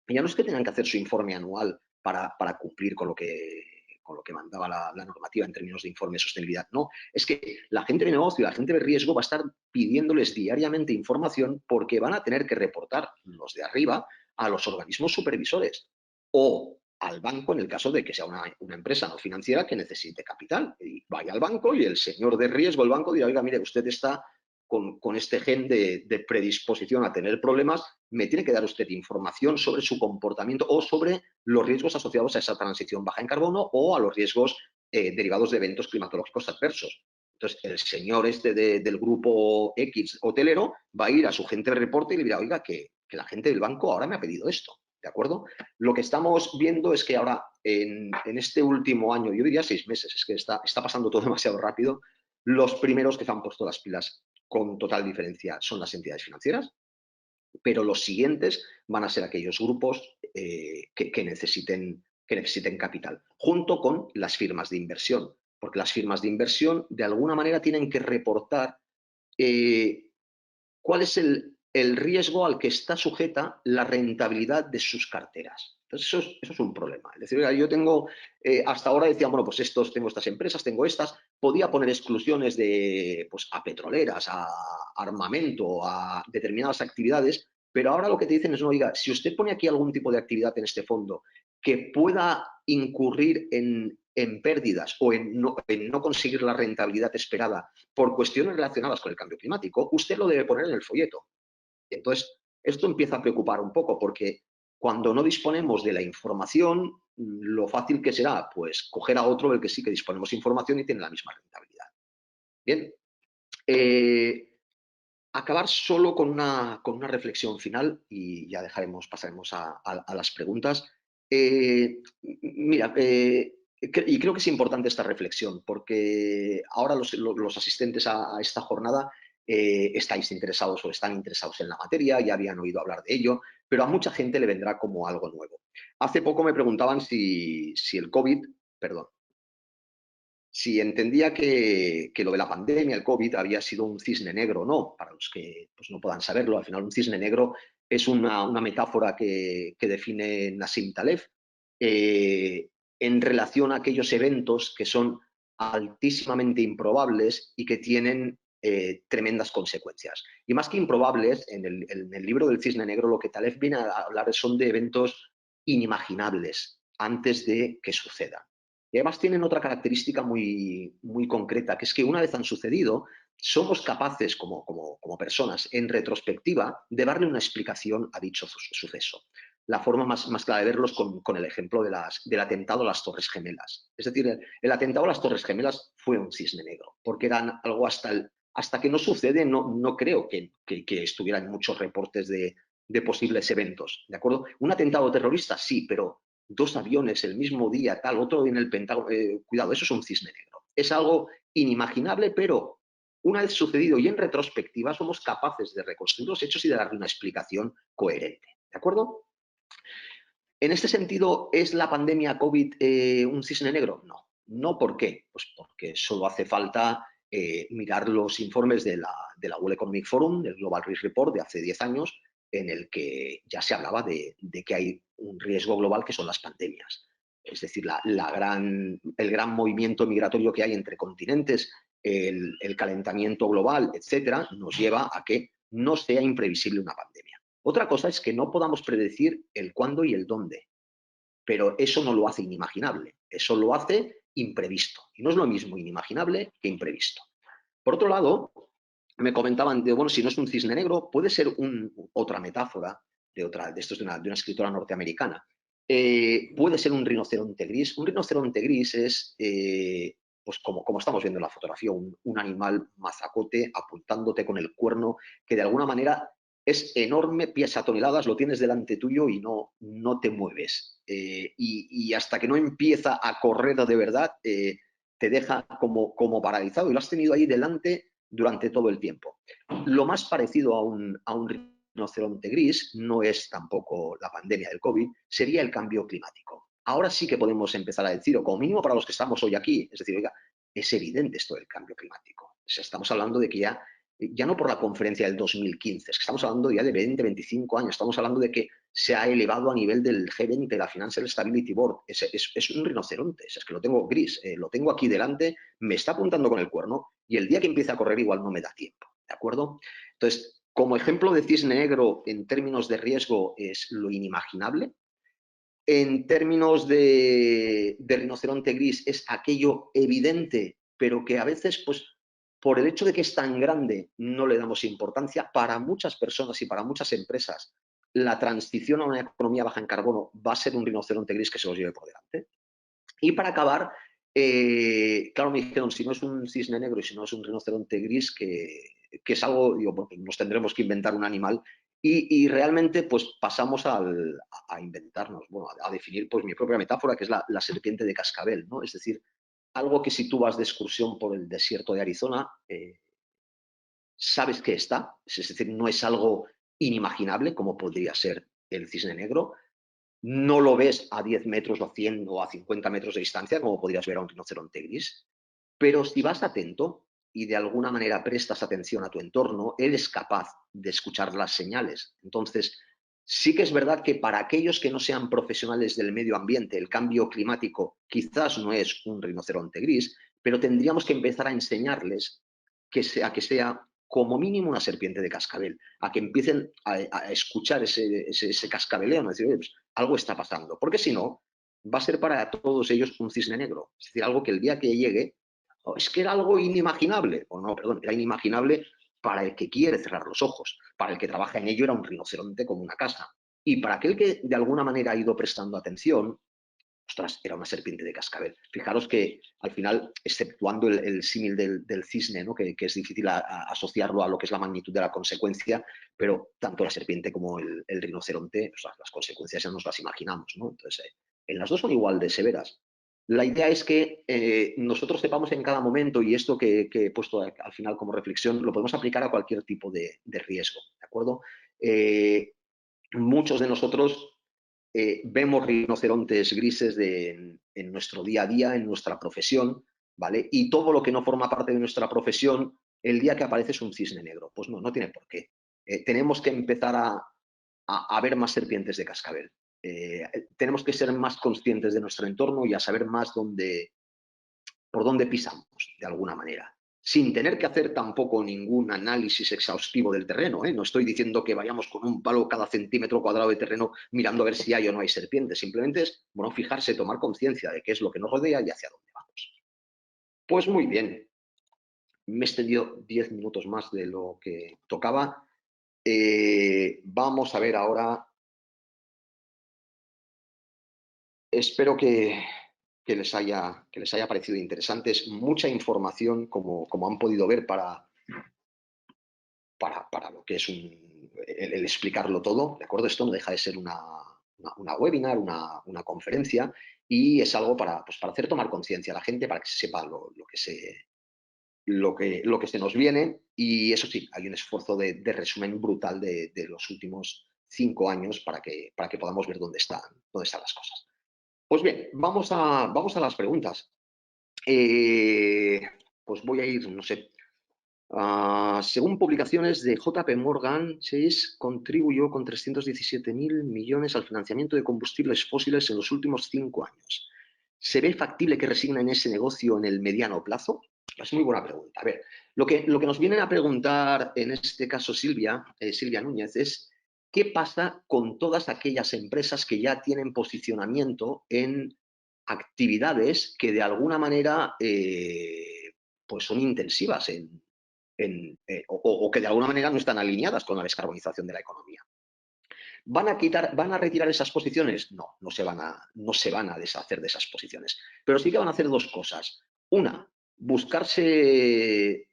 ya no es que tengan que hacer su informe anual para cumplir con lo que mandaba la normativa en términos de informe de sostenibilidad. No, es que la gente de negocio y la gente de riesgo va a estar pidiéndoles diariamente información porque van a tener que reportar los de arriba a los organismos supervisores o al banco en el caso de que sea una empresa no financiera que necesite capital. Y vaya al banco y el señor de riesgo del banco dirá, oiga, mire, usted está con este gen de predisposición a tener problemas, me tiene que dar usted información sobre su comportamiento o sobre los riesgos asociados a esa transición baja en carbono o a los riesgos derivados de eventos climatológicos adversos. Entonces, el señor del grupo X hotelero va a ir a su gente de reporte y le dirá, oiga, que la gente del banco ahora me ha pedido esto, ¿de acuerdo? Lo que estamos viendo es que ahora, en este último año, yo diría 6 meses, es que está pasando todo demasiado rápido, los primeros que se han puesto las pilas con total diferencia son las entidades financieras, pero los siguientes van a ser aquellos grupos que necesiten capital, junto con las firmas de inversión, porque las firmas de inversión de alguna manera tienen que reportar cuál es el riesgo al que está sujeta la rentabilidad de sus carteras. Entonces, eso es un problema. Es decir, yo tengo, hasta ahora decían, bueno, pues tengo estas empresas, tengo estas, podía poner exclusiones pues, a petroleras, a armamento, a determinadas actividades, pero ahora lo que te dicen es, no, oiga, si usted pone aquí algún tipo de actividad en este fondo que pueda incurrir en pérdidas o en no conseguir la rentabilidad esperada por cuestiones relacionadas con el cambio climático, usted lo debe poner en el folleto. Entonces, esto empieza a preocupar un poco porque cuando no disponemos de la información, lo fácil que será, pues, coger a otro del que sí que disponemos información y tiene la misma rentabilidad. Bien. Acabar solo con una reflexión final y ya pasaremos a las preguntas. Mira, y creo que es importante esta reflexión porque ahora los asistentes a esta jornada estáis interesados o están interesados en la materia, ya habían oído hablar de ello, pero a mucha gente le vendrá como algo nuevo. Hace poco me preguntaban si el COVID, perdón, si entendía que lo de la pandemia, el COVID, había sido un cisne negro o no. Para los que pues, no puedan saberlo, al final un cisne negro es una metáfora que define Nassim Taleb en relación a aquellos eventos que son altísimamente improbables y que tienen tremendas consecuencias. Y más que improbables, en el libro del cisne negro lo que Taleb viene a hablar son de eventos inimaginables antes de que sucedan. Y además tienen otra característica muy, muy concreta, que es que una vez han sucedido, somos capaces como personas, en retrospectiva, de darle una explicación a dicho suceso. La forma más clara de verlos con el ejemplo del atentado a las Torres Gemelas. Es decir, el atentado a las Torres Gemelas fue un cisne negro, porque eran algo hasta que no sucede, no creo que estuvieran muchos reportes de posibles eventos, ¿de acuerdo? Un atentado terrorista, sí, pero 2 aviones el mismo día, tal, otro en el Pentágono. Cuidado, eso es un cisne negro. Es algo inimaginable, pero una vez sucedido y en retrospectiva somos capaces de reconstruir los hechos y de darle una explicación coherente. ¿De acuerdo? En este sentido, ¿es la pandemia COVID un cisne negro? No, ¿por qué? Pues porque solo hace falta mirar los informes de la World Economic Forum, del Global Risk Report de hace 10 años, en el que ya se hablaba de que hay un riesgo global que son las pandemias. Es decir, el gran movimiento migratorio que hay entre continentes, el calentamiento global, etcétera, nos lleva a que no sea imprevisible una pandemia. Otra cosa es que no podamos predecir el cuándo y el dónde, pero eso no lo hace inimaginable, eso lo hace imprevisto. Y no es lo mismo inimaginable que imprevisto. Por otro lado, me comentaban, bueno, si no es un cisne negro, puede ser otra metáfora de una escritora norteamericana. Puede ser un rinoceronte gris. Un rinoceronte gris es, pues como estamos viendo en la fotografía, un animal mazacote apuntándote con el cuerno que de alguna manera es enorme, pesa toneladas, lo tienes delante tuyo y no te mueves. Y hasta que no empieza a correr de verdad, te deja como paralizado y lo has tenido ahí delante durante todo el tiempo. Lo más parecido a un rinoceronte gris no es tampoco la pandemia del COVID, sería el cambio climático. Ahora sí que podemos empezar a decir, o como mínimo para los que estamos hoy aquí, es decir, oiga, es evidente esto del cambio climático. O sea, estamos hablando de que ya no por la conferencia del 2015, es que estamos hablando ya de 20, 25 años, estamos hablando de que se ha elevado a nivel del G20, la Financial Stability Board, es un rinoceronte, es que lo tengo gris, lo tengo aquí delante, me está apuntando con el cuerno y el día que empiece a correr igual no me da tiempo, ¿de acuerdo? Entonces, Como ejemplo de cisne negro en términos de riesgo es lo inimaginable. En términos de rinoceronte gris es aquello evidente, pero que a veces, pues, por el hecho de que es tan grande, no le damos importancia. Para muchas personas y para muchas empresas, la transición a una economía baja en carbono va a ser un rinoceronte gris que se los lleve por delante. Y para acabar, claro, me dijeron, si no es un cisne negro y si no es un rinoceronte gris, que es algo, digo, bueno, nos tendremos que inventar un animal. Y realmente, pues pasamos a inventarnos, bueno, a definir pues mi propia metáfora, que es la serpiente de cascabel, ¿no? Es decir, algo que si tú vas de excursión por el desierto de Arizona, sabes que está, es decir, no es algo inimaginable como podría ser el cisne negro, no lo ves a 10 metros o a 100 o a 50 metros de distancia, como podrías ver a un rinoceronte gris, pero si vas atento y de alguna manera prestas atención a tu entorno, eres capaz de escuchar las señales. Entonces, sí que es verdad que para aquellos que no sean profesionales del medio ambiente, el cambio climático quizás no es un rinoceronte gris, pero tendríamos que empezar a enseñarles que sea como mínimo una serpiente de cascabel, a que empiecen a escuchar ese cascabeleo, ¿no? Decir, pues, algo está pasando, porque si no, va a ser para todos ellos un cisne negro, es decir, algo que el día que llegue, oh, es que era algo inimaginable, o no, perdón, era inimaginable para el que quiere cerrar los ojos, para el que trabaja en ello era un rinoceronte como una casa, y para aquel que de alguna manera ha ido prestando atención, ostras, era una serpiente de cascabel. Fijaros que al final, exceptuando el símil del cisne, ¿no? que es difícil asociarlo a lo que es la magnitud de la consecuencia, pero tanto la serpiente como el rinoceronte, o sea, las consecuencias ya nos las imaginamos, ¿no? Entonces, en las dos son igual de severas. La idea es que nosotros sepamos en cada momento, y esto que he puesto al final como reflexión, lo podemos aplicar a cualquier tipo de riesgo, ¿de acuerdo? Muchos de nosotros vemos rinocerontes grises en nuestro día a día, en nuestra profesión, ¿vale? Y todo lo que no forma parte de nuestra profesión, el día que aparece es un cisne negro. Pues no, no tiene por qué. Tenemos que empezar a ver más serpientes de cascabel. Tenemos que ser más conscientes de nuestro entorno y a saber más por dónde pisamos, de alguna manera. Sin tener que hacer tampoco ningún análisis exhaustivo del terreno, ¿eh? No estoy diciendo que vayamos con un palo cada centímetro cuadrado de terreno mirando a ver si hay o no hay serpientes. Simplemente es, bueno, fijarse, tomar conciencia de qué es lo que nos rodea y hacia dónde vamos. Pues muy bien, me he extendido 10 minutos más de lo que tocaba. Vamos a ver ahora. Espero que les haya parecido interesante. Es mucha información, como han podido ver, para lo que es el explicarlo todo, ¿de acuerdo? Esto no deja de ser una webinar, una conferencia, y es algo pues, para hacer tomar conciencia a la gente, para que se sepa lo que se nos viene. Y eso sí, hay un esfuerzo de resumen brutal de los últimos 5 años para que podamos ver dónde están las cosas. Pues bien, vamos a las preguntas. Eh, pues voy a ir, no sé. Según publicaciones de JP Morgan, Chase contribuyó con 317.000 millones al financiamiento de combustibles fósiles en los últimos 5 años. ¿Se ve factible que resignen ese negocio en el mediano plazo? Es muy buena pregunta. A ver, lo que nos vienen a preguntar en este caso Silvia Núñez, es qué pasa con todas aquellas empresas que ya tienen posicionamiento en actividades que de alguna manera pues son intensivas o que de alguna manera no están alineadas con la descarbonización de la economía. ¿Van a retirar esas posiciones? No, no se van a deshacer de esas posiciones. Pero sí que van a hacer dos cosas. Una, buscarse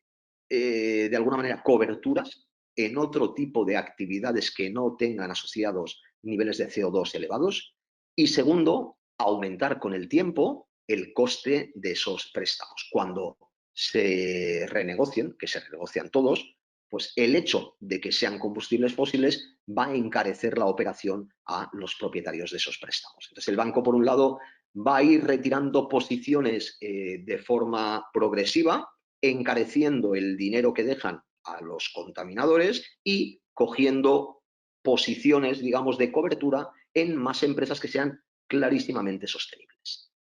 de alguna manera coberturas en otro tipo de actividades que no tengan asociados niveles de CO2 elevados. Y segundo, aumentar con el tiempo el coste de esos préstamos. Cuando se renegocien, que se renegocian todos, pues el hecho de que sean combustibles fósiles va a encarecer la operación a los propietarios de esos préstamos. Entonces el banco, por un lado, va a ir retirando posiciones de forma progresiva, encareciendo el dinero que dejan a los contaminadores y cogiendo posiciones, digamos, de cobertura en más empresas que sean clarísimamente sostenibles.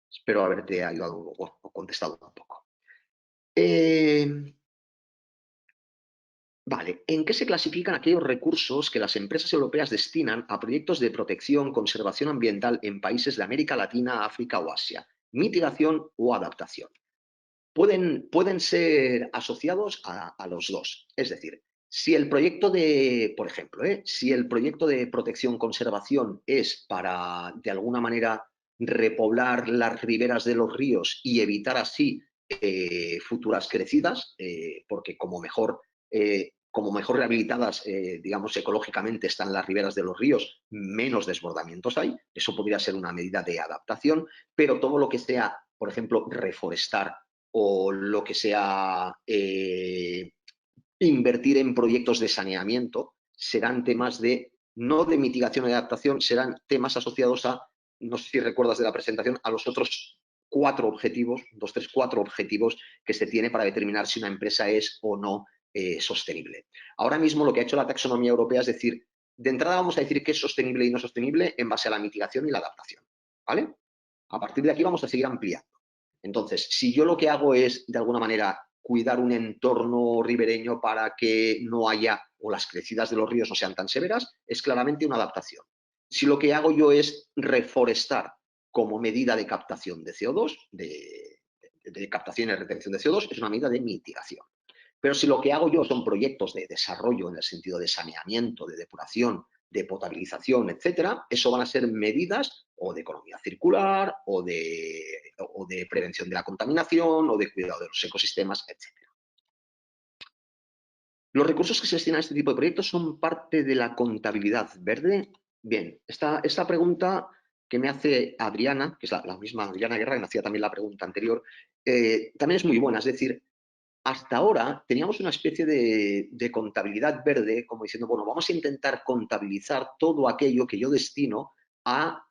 Espero haberte ayudado o contestado un poco. Vale, ¿en qué se clasifican aquellos recursos que las empresas europeas destinan a proyectos de protección, conservación ambiental en países de América Latina, África o Asia? Mitigación o adaptación. Pueden ser asociados a los dos. Es decir, si el proyecto de, por ejemplo, si el proyecto de protección-conservación es para, de alguna manera, repoblar las riberas de los ríos y evitar así futuras crecidas, porque como mejor rehabilitadas, digamos, ecológicamente están las riberas de los ríos, menos desbordamientos hay. Eso podría ser una medida de adaptación, pero todo lo que sea, por ejemplo, reforestar o lo que sea invertir en proyectos de saneamiento, serán temas de, no de mitigación y adaptación, serán temas asociados a, no sé si recuerdas de la presentación, a los otros 4 objetivos, 2, 3, 4 objetivos que se tiene para determinar si una empresa es o no sostenible. Ahora mismo lo que ha hecho la taxonomía europea es decir, de entrada vamos a decir qué es sostenible y no sostenible en base a la mitigación y la adaptación, ¿vale? A partir de aquí vamos a seguir ampliando. Entonces, si yo lo que hago es, de alguna manera, cuidar un entorno ribereño para que no haya, o las crecidas de los ríos no sean tan severas, es claramente una adaptación. Si lo que hago yo es reforestar como medida de captación de CO2, de captación y retención de CO2, es una medida de mitigación. Pero si lo que hago yo son proyectos de desarrollo en el sentido de saneamiento, de depuración, de potabilización, etcétera, eso van a ser medidas o de economía circular o de prevención de la contaminación o de cuidado de los ecosistemas, etcétera. Los recursos que se destinan a este tipo de proyectos son parte de la contabilidad verde. Bien, esta pregunta que me hace Adriana, que es la misma Adriana Guerra, que me hacía también la pregunta anterior, también es muy buena. Es decir, hasta ahora teníamos una especie de contabilidad verde, como diciendo, bueno, vamos a intentar contabilizar todo aquello que yo destino a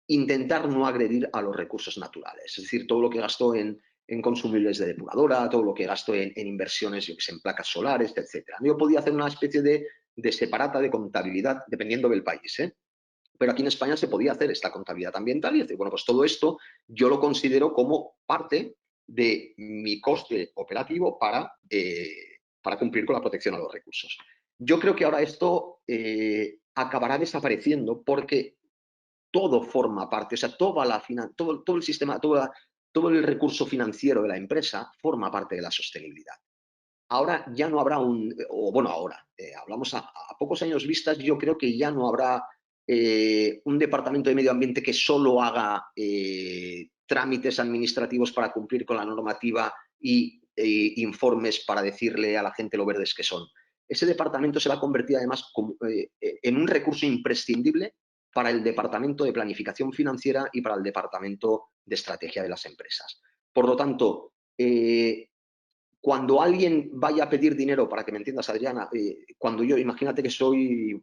intentar no agredir a los recursos naturales. Es decir, todo lo que gasto en consumibles de depuradora, todo lo que gasto en inversiones, yo que sé, en placas solares, etcétera. Yo podía hacer una especie de separata de contabilidad dependiendo del país, ¿eh? Pero aquí en España se podía hacer esta contabilidad ambiental y decir, bueno, pues todo esto yo lo considero como parte de mi coste operativo para cumplir con la protección a los recursos. Yo creo que ahora esto acabará desapareciendo porque todo forma parte, o sea, todo el sistema, todo el recurso financiero de la empresa forma parte de la sostenibilidad. Ahora ya no habrá o bueno, ahora, hablamos a pocos años vistas, yo creo que ya no habrá un departamento de medio ambiente que solo haga trámites administrativos para cumplir con la normativa y informes para decirle a la gente lo verdes que son. Ese departamento se va a convertir además en un recurso imprescindible para el departamento de planificación financiera y para el departamento de estrategia de las empresas. Por lo tanto, cuando alguien vaya a pedir dinero, para que me entiendas, Adriana, cuando yo, imagínate que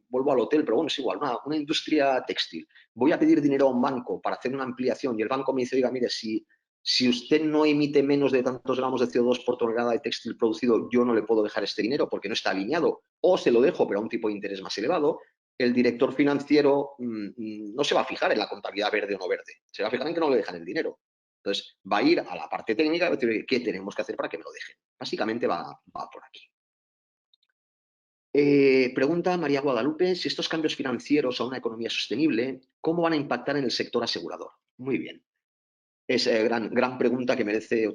vuelvo al hotel, pero bueno, es igual, una industria textil, voy a pedir dinero a un banco para hacer una ampliación y el banco me dice, oiga, mire, si usted no emite menos de tantos gramos de CO2 por tonelada de textil producido, yo no le puedo dejar este dinero porque no está alineado, o se lo dejo, pero a un tipo de interés más elevado, el director financiero no se va a fijar en la contabilidad verde o no verde, se va a fijar en que no le dejan el dinero. Entonces, va a ir a la parte técnica y va a decir, ¿qué tenemos que hacer para que me lo dejen? Básicamente va por aquí. Pregunta María Guadalupe, si estos cambios financieros a una economía sostenible, ¿cómo van a impactar en el sector asegurador? Muy bien. Es gran pregunta que merece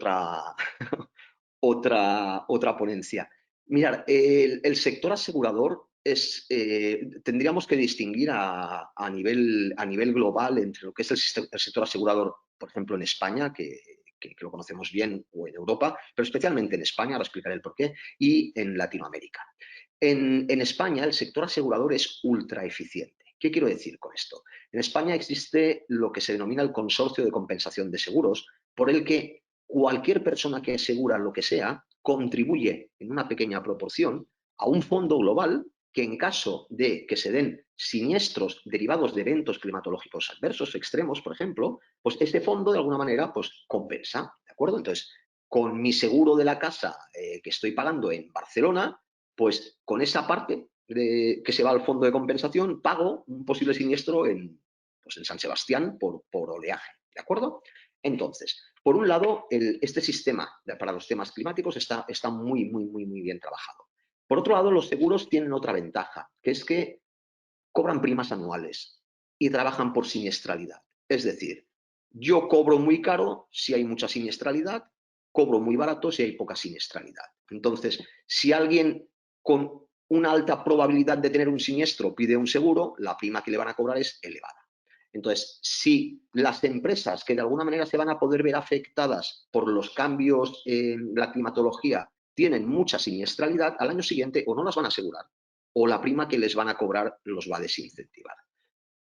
otra ponencia. Mirad, el sector asegurador tendríamos que distinguir a nivel global entre lo que es el sector asegurador, por ejemplo, en España, que lo conocemos bien, o en Europa, pero especialmente en España, ahora explicaré el porqué, y en Latinoamérica. En España el sector asegurador es ultra eficiente. ¿Qué quiero decir con esto? En España existe lo que se denomina el consorcio de compensación de seguros, por el que cualquier persona que asegura lo que sea contribuye en una pequeña proporción a un fondo global que en caso de que se den siniestros derivados de eventos climatológicos adversos, extremos, por ejemplo, pues ese fondo de alguna manera pues compensa, ¿de acuerdo? Entonces, con mi seguro de la casa que estoy pagando en Barcelona, pues con esa parte que se va al fondo de compensación pago un posible siniestro pues en San Sebastián por oleaje, ¿de acuerdo? Entonces, por un lado, este sistema para los temas climáticos está muy bien trabajado. Por otro lado, los seguros tienen otra ventaja, que es que cobran primas anuales y trabajan por siniestralidad. Es decir, yo cobro muy caro si hay mucha siniestralidad, cobro muy barato si hay poca siniestralidad. Entonces, si alguien con una alta probabilidad de tener un siniestro pide un seguro, la prima que le van a cobrar es elevada. Entonces, si las empresas que de alguna manera se van a poder ver afectadas por los cambios en la climatología tienen mucha siniestralidad, al año siguiente o no las van a asegurar o la prima que les van a cobrar los va a desincentivar.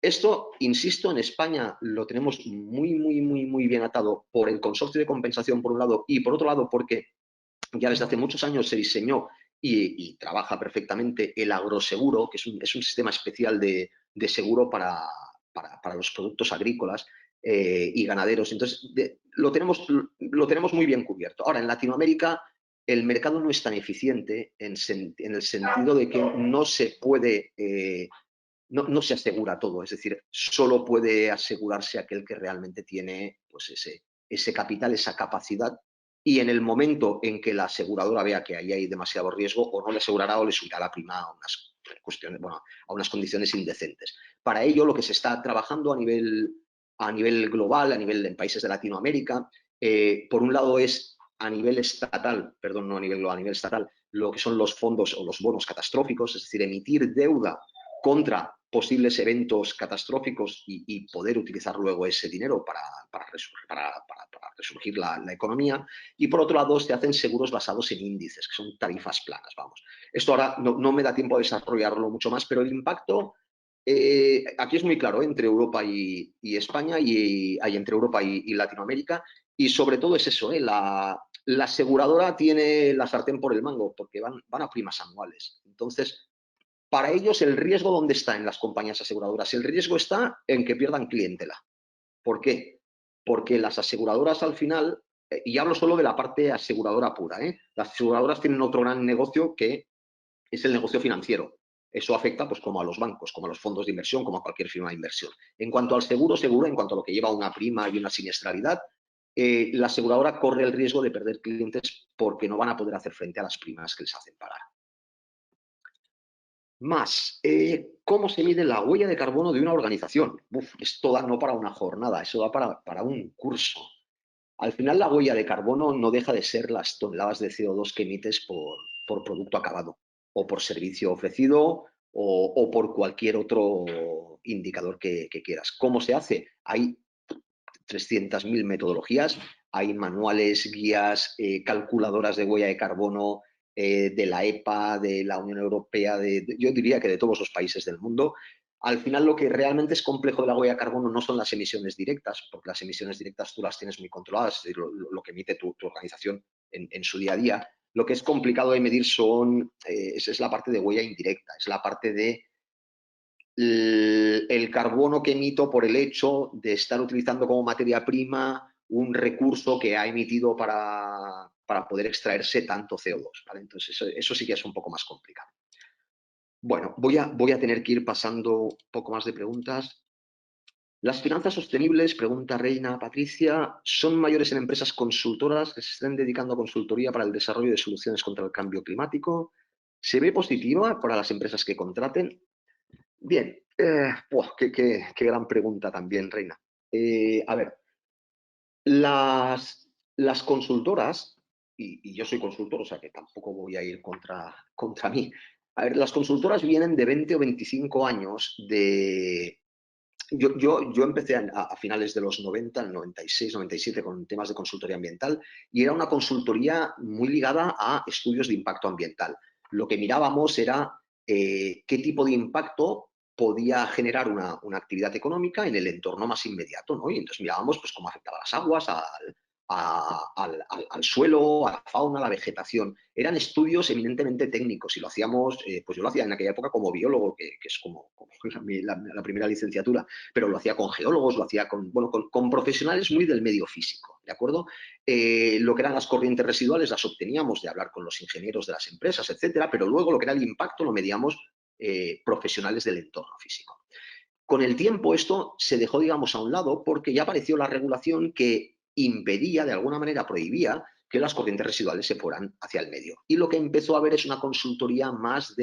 Esto, insisto, en España lo tenemos muy bien atado por el consorcio de compensación por un lado y por otro lado porque ya desde hace muchos años se diseñó y trabaja perfectamente el agroseguro, que es un sistema especial de seguro para los productos agrícolas y ganaderos. Entonces, lo tenemos muy bien cubierto. Ahora, en Latinoamérica, el mercado no es tan eficiente en el sentido de que no se puede, no se asegura todo. Es decir, solo puede asegurarse aquel que realmente tiene pues, ese capital, esa capacidad y en el momento en que la aseguradora vea que ahí hay demasiado riesgo, o no le asegurará o le subirá la prima a unas cuestiones, bueno, a unas condiciones indecentes. Para ello, lo que se está trabajando a nivel global, a nivel en países de Latinoamérica, por un lado es a nivel estatal, perdón, no a nivel global, a nivel estatal, lo que son los fondos o los bonos catastróficos, es decir, emitir deuda contra posibles eventos catastróficos y poder utilizar luego ese dinero para resurgir la economía. Y por otro lado, se hacen seguros basados en índices, que son tarifas planas, vamos. Esto ahora no me da tiempo a desarrollarlo mucho más, pero el impacto aquí es muy claro, entre Europa y España y entre Europa y Latinoamérica. Y sobre todo es eso, la aseguradora tiene la sartén por el mango porque van a primas anuales. Entonces, para ellos, ¿el riesgo dónde está en las compañías aseguradoras? El riesgo está en que pierdan clientela. ¿Por qué? Porque las aseguradoras al final, y hablo solo de la parte aseguradora pura, las aseguradoras tienen otro gran negocio que es el negocio financiero. Eso afecta pues, como a los bancos, como a los fondos de inversión, como a cualquier firma de inversión. En cuanto al seguro, en cuanto a lo que lleva una prima y una siniestralidad, la aseguradora corre el riesgo de perder clientes porque no van a poder hacer frente a las primas que les hacen pagar. Más, ¿cómo se mide la huella de carbono de una organización? Esto da no para una jornada, eso da para un curso. Al final, la huella de carbono no deja de ser las toneladas de CO2 que emites por producto acabado, o por servicio ofrecido, o por cualquier otro indicador que quieras. ¿Cómo se hace? Hay 300.000 metodologías, hay manuales, guías, calculadoras de huella de carbono de la EPA, de la Unión Europea, yo diría que de todos los países del mundo. Al final, lo que realmente es complejo de la huella de carbono no son las emisiones directas, porque las emisiones directas tú las tienes muy controladas, es decir, lo que emite tu organización en su día a día. Lo que es complicado de medir es la parte de huella indirecta, es la parte de el carbono que emito por el hecho de estar utilizando como materia prima un recurso que ha emitido para poder extraerse tanto CO2. ¿Vale? Entonces, eso sí que es un poco más complicado. Bueno, voy a tener que ir pasando un poco más de preguntas. ¿Las finanzas sostenibles, pregunta Reina Patricia, son mayores en empresas consultoras que se estén dedicando a consultoría para el desarrollo de soluciones contra el cambio climático? ¿Se ve positiva para las empresas que contraten? Bien, qué gran pregunta también, Reina. A ver, las consultoras, y yo soy consultor, o sea que tampoco voy a ir contra mí. A ver, las consultoras vienen de 20 o 25 años de... Yo empecé a finales de los 90, el 96, 97, con temas de consultoría ambiental y era una consultoría muy ligada a estudios de impacto ambiental. Lo que mirábamos era qué tipo de impacto podía generar una actividad económica en el entorno más inmediato, ¿no? Y entonces mirábamos pues, cómo afectaba a las aguas, al suelo, a la fauna, a la vegetación. Eran estudios eminentemente técnicos y lo hacíamos, pues yo lo hacía en aquella época como biólogo, que es como la primera licenciatura, pero lo hacía con geólogos, lo hacía con profesionales muy del medio físico, ¿de acuerdo? Lo que eran las corrientes residuales las obteníamos de hablar con los ingenieros de las empresas, etcétera, pero luego lo que era el impacto lo medíamos profesionales del entorno físico. Con el tiempo esto se dejó, digamos, a un lado porque ya apareció la regulación que impedía, de alguna manera prohibía, que las corrientes residuales se fueran hacia el medio. Y lo que empezó a haber es una consultoría más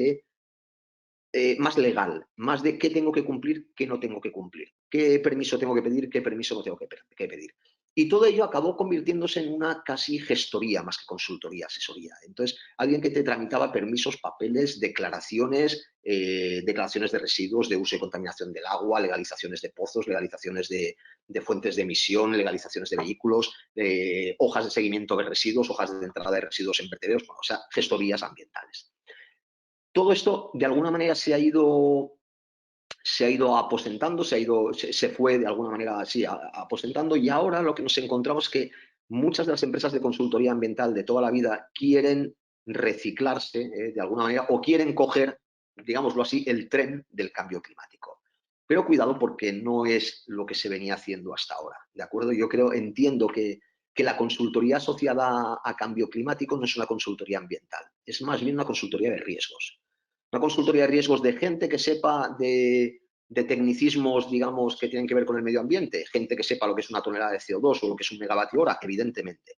legal, más de qué tengo que cumplir, qué no tengo que cumplir, qué permiso tengo que pedir, qué permiso no tengo que pedir. Y todo ello acabó convirtiéndose en una casi gestoría, más que consultoría, asesoría. Entonces, alguien que te tramitaba permisos, papeles, declaraciones de residuos, de uso y contaminación del agua, legalizaciones de pozos, legalizaciones de fuentes de emisión, legalizaciones de vehículos, hojas de seguimiento de residuos, hojas de entrada de residuos en vertederos, bueno, o sea, gestorías ambientales. Todo esto, de alguna manera, se ha ido aposentando, se fue de alguna manera así aposentando, y ahora lo que nos encontramos es que muchas de las empresas de consultoría ambiental de toda la vida quieren reciclarse de alguna manera, o quieren coger, digámoslo así, el tren del cambio climático. Pero cuidado, porque no es lo que se venía haciendo hasta ahora, ¿de acuerdo? Yo entiendo que la consultoría asociada a cambio climático no es una consultoría ambiental, es más bien una consultoría de riesgos. Una consultoría de riesgos de gente que sepa de tecnicismos, digamos, que tienen que ver con el medio ambiente, gente que sepa lo que es una tonelada de CO2 o lo que es un megavatio hora, evidentemente,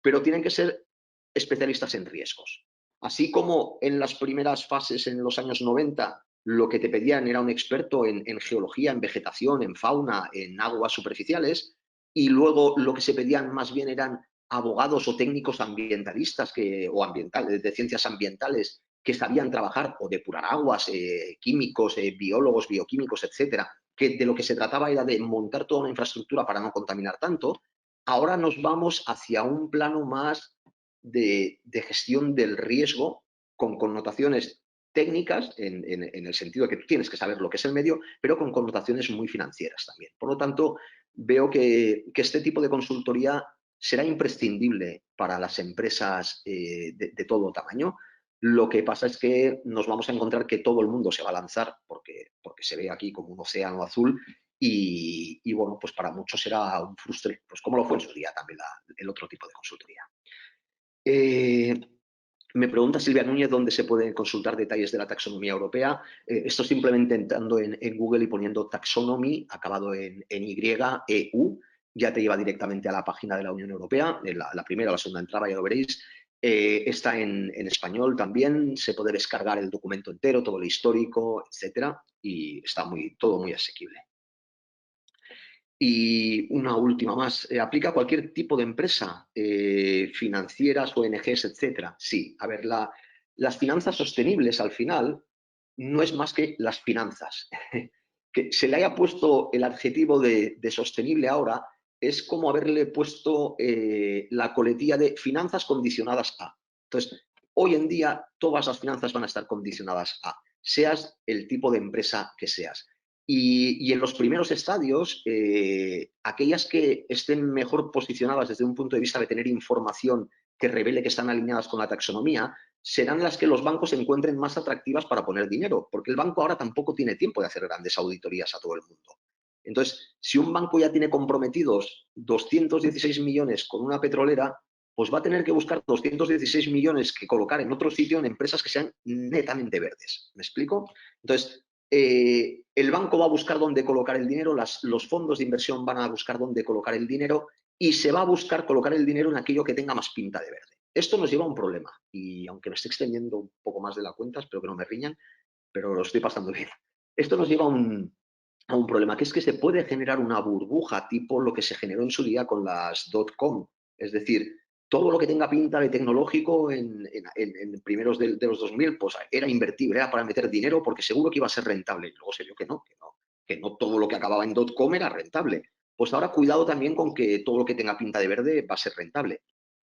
pero tienen que ser especialistas en riesgos. Así como en las primeras fases, en los años 90, lo que te pedían era un experto en geología, en vegetación, en fauna, en aguas superficiales, y luego lo que se pedían más bien eran abogados o técnicos ambientalistas de ciencias ambientales que sabían trabajar o depurar aguas, químicos, biólogos, bioquímicos, etcétera, que de lo que se trataba era de montar toda una infraestructura para no contaminar tanto. Ahora nos vamos hacia un plano más de gestión del riesgo, con connotaciones técnicas, en el sentido de que tú tienes que saber lo que es el medio, pero con connotaciones muy financieras también. Por lo tanto, veo que este tipo de consultoría será imprescindible para las empresas de todo tamaño. Lo que pasa es que nos vamos a encontrar que todo el mundo se va a lanzar, porque se ve aquí como un océano azul, y bueno, pues para muchos será un frustre, pues como lo fue en su día también el otro tipo de consultoría. Eh, Me pregunta Silvia Núñez dónde se pueden consultar detalles de la taxonomía europea. Esto simplemente entrando en Google y poniendo taxonomy, acabado en Y, EU, ya te lleva directamente a la página de la Unión Europea. La primera o la segunda entrada, ya lo veréis. Está en español también, se puede descargar el documento entero, todo el histórico, etcétera, y está todo muy asequible. Y una última más, ¿aplica a cualquier tipo de empresa, financieras, ONGs, etcétera? Sí, a ver, las finanzas sostenibles al final no es más que las finanzas. Que se le haya puesto el adjetivo de sostenible ahora es como haberle puesto la coletilla de finanzas condicionadas a. Entonces, hoy en día todas las finanzas van a estar condicionadas a, seas el tipo de empresa que seas. Y en los primeros estadios, aquellas que estén mejor posicionadas desde un punto de vista de tener información que revele que están alineadas con la taxonomía, serán las que los bancos encuentren más atractivas para poner dinero, porque el banco ahora tampoco tiene tiempo de hacer grandes auditorías a todo el mundo. Entonces, si un banco ya tiene comprometidos 216 millones con una petrolera, pues va a tener que buscar 216 millones que colocar en otro sitio en empresas que sean netamente verdes. ¿Me explico? Entonces, el banco va a buscar dónde colocar el dinero, los fondos de inversión van a buscar dónde colocar el dinero, y se va a buscar colocar el dinero en aquello que tenga más pinta de verde. Esto nos lleva a un problema, y aunque me esté extendiendo un poco más de la cuenta, espero que no me riñan, pero lo estoy pasando bien. Esto nos lleva a un problema, que es que se puede generar una burbuja tipo lo que se generó en su día con las .com. Es decir, todo lo que tenga pinta de tecnológico en primeros de los 2000, pues era invertible, era para meter dinero porque seguro que iba a ser rentable. Y luego se vio que no todo lo que acababa en .com era rentable. Pues ahora cuidado también con que todo lo que tenga pinta de verde va a ser rentable.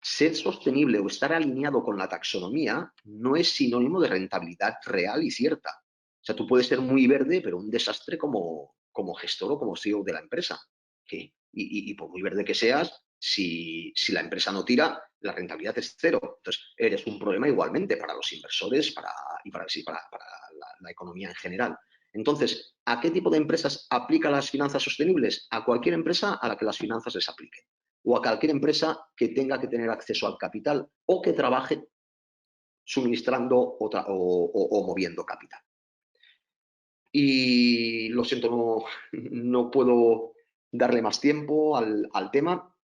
Ser sostenible o estar alineado con la taxonomía no es sinónimo de rentabilidad real y cierta. O sea, tú puedes ser muy verde, pero un desastre como gestor o como CEO de la empresa. Y por muy verde que seas, si la empresa no tira, la rentabilidad es cero. Entonces, eres un problema igualmente para los inversores y para la economía en general. Entonces, ¿a qué tipo de empresas aplica las finanzas sostenibles? A cualquier empresa a la que las finanzas les apliquen, o a cualquier empresa que tenga que tener acceso al capital o que trabaje suministrando o moviendo capital. Y lo siento, no puedo darle más tiempo al tema.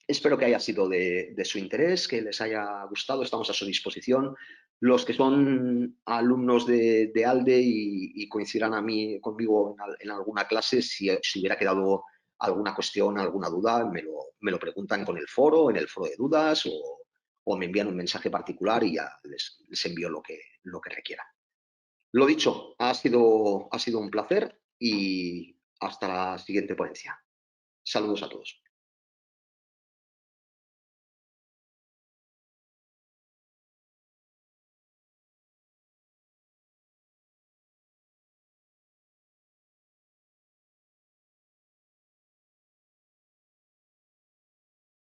Espero que haya sido de su interés, que les haya gustado. Estamos a su disposición. Los que son alumnos de ALDE y coincidirán conmigo en alguna clase, si hubiera quedado alguna cuestión, alguna duda, me lo preguntan en el foro de dudas o me envían un mensaje particular y ya les envío lo que requieran. Lo dicho, ha sido un placer y hasta la siguiente ponencia. Saludos a todos.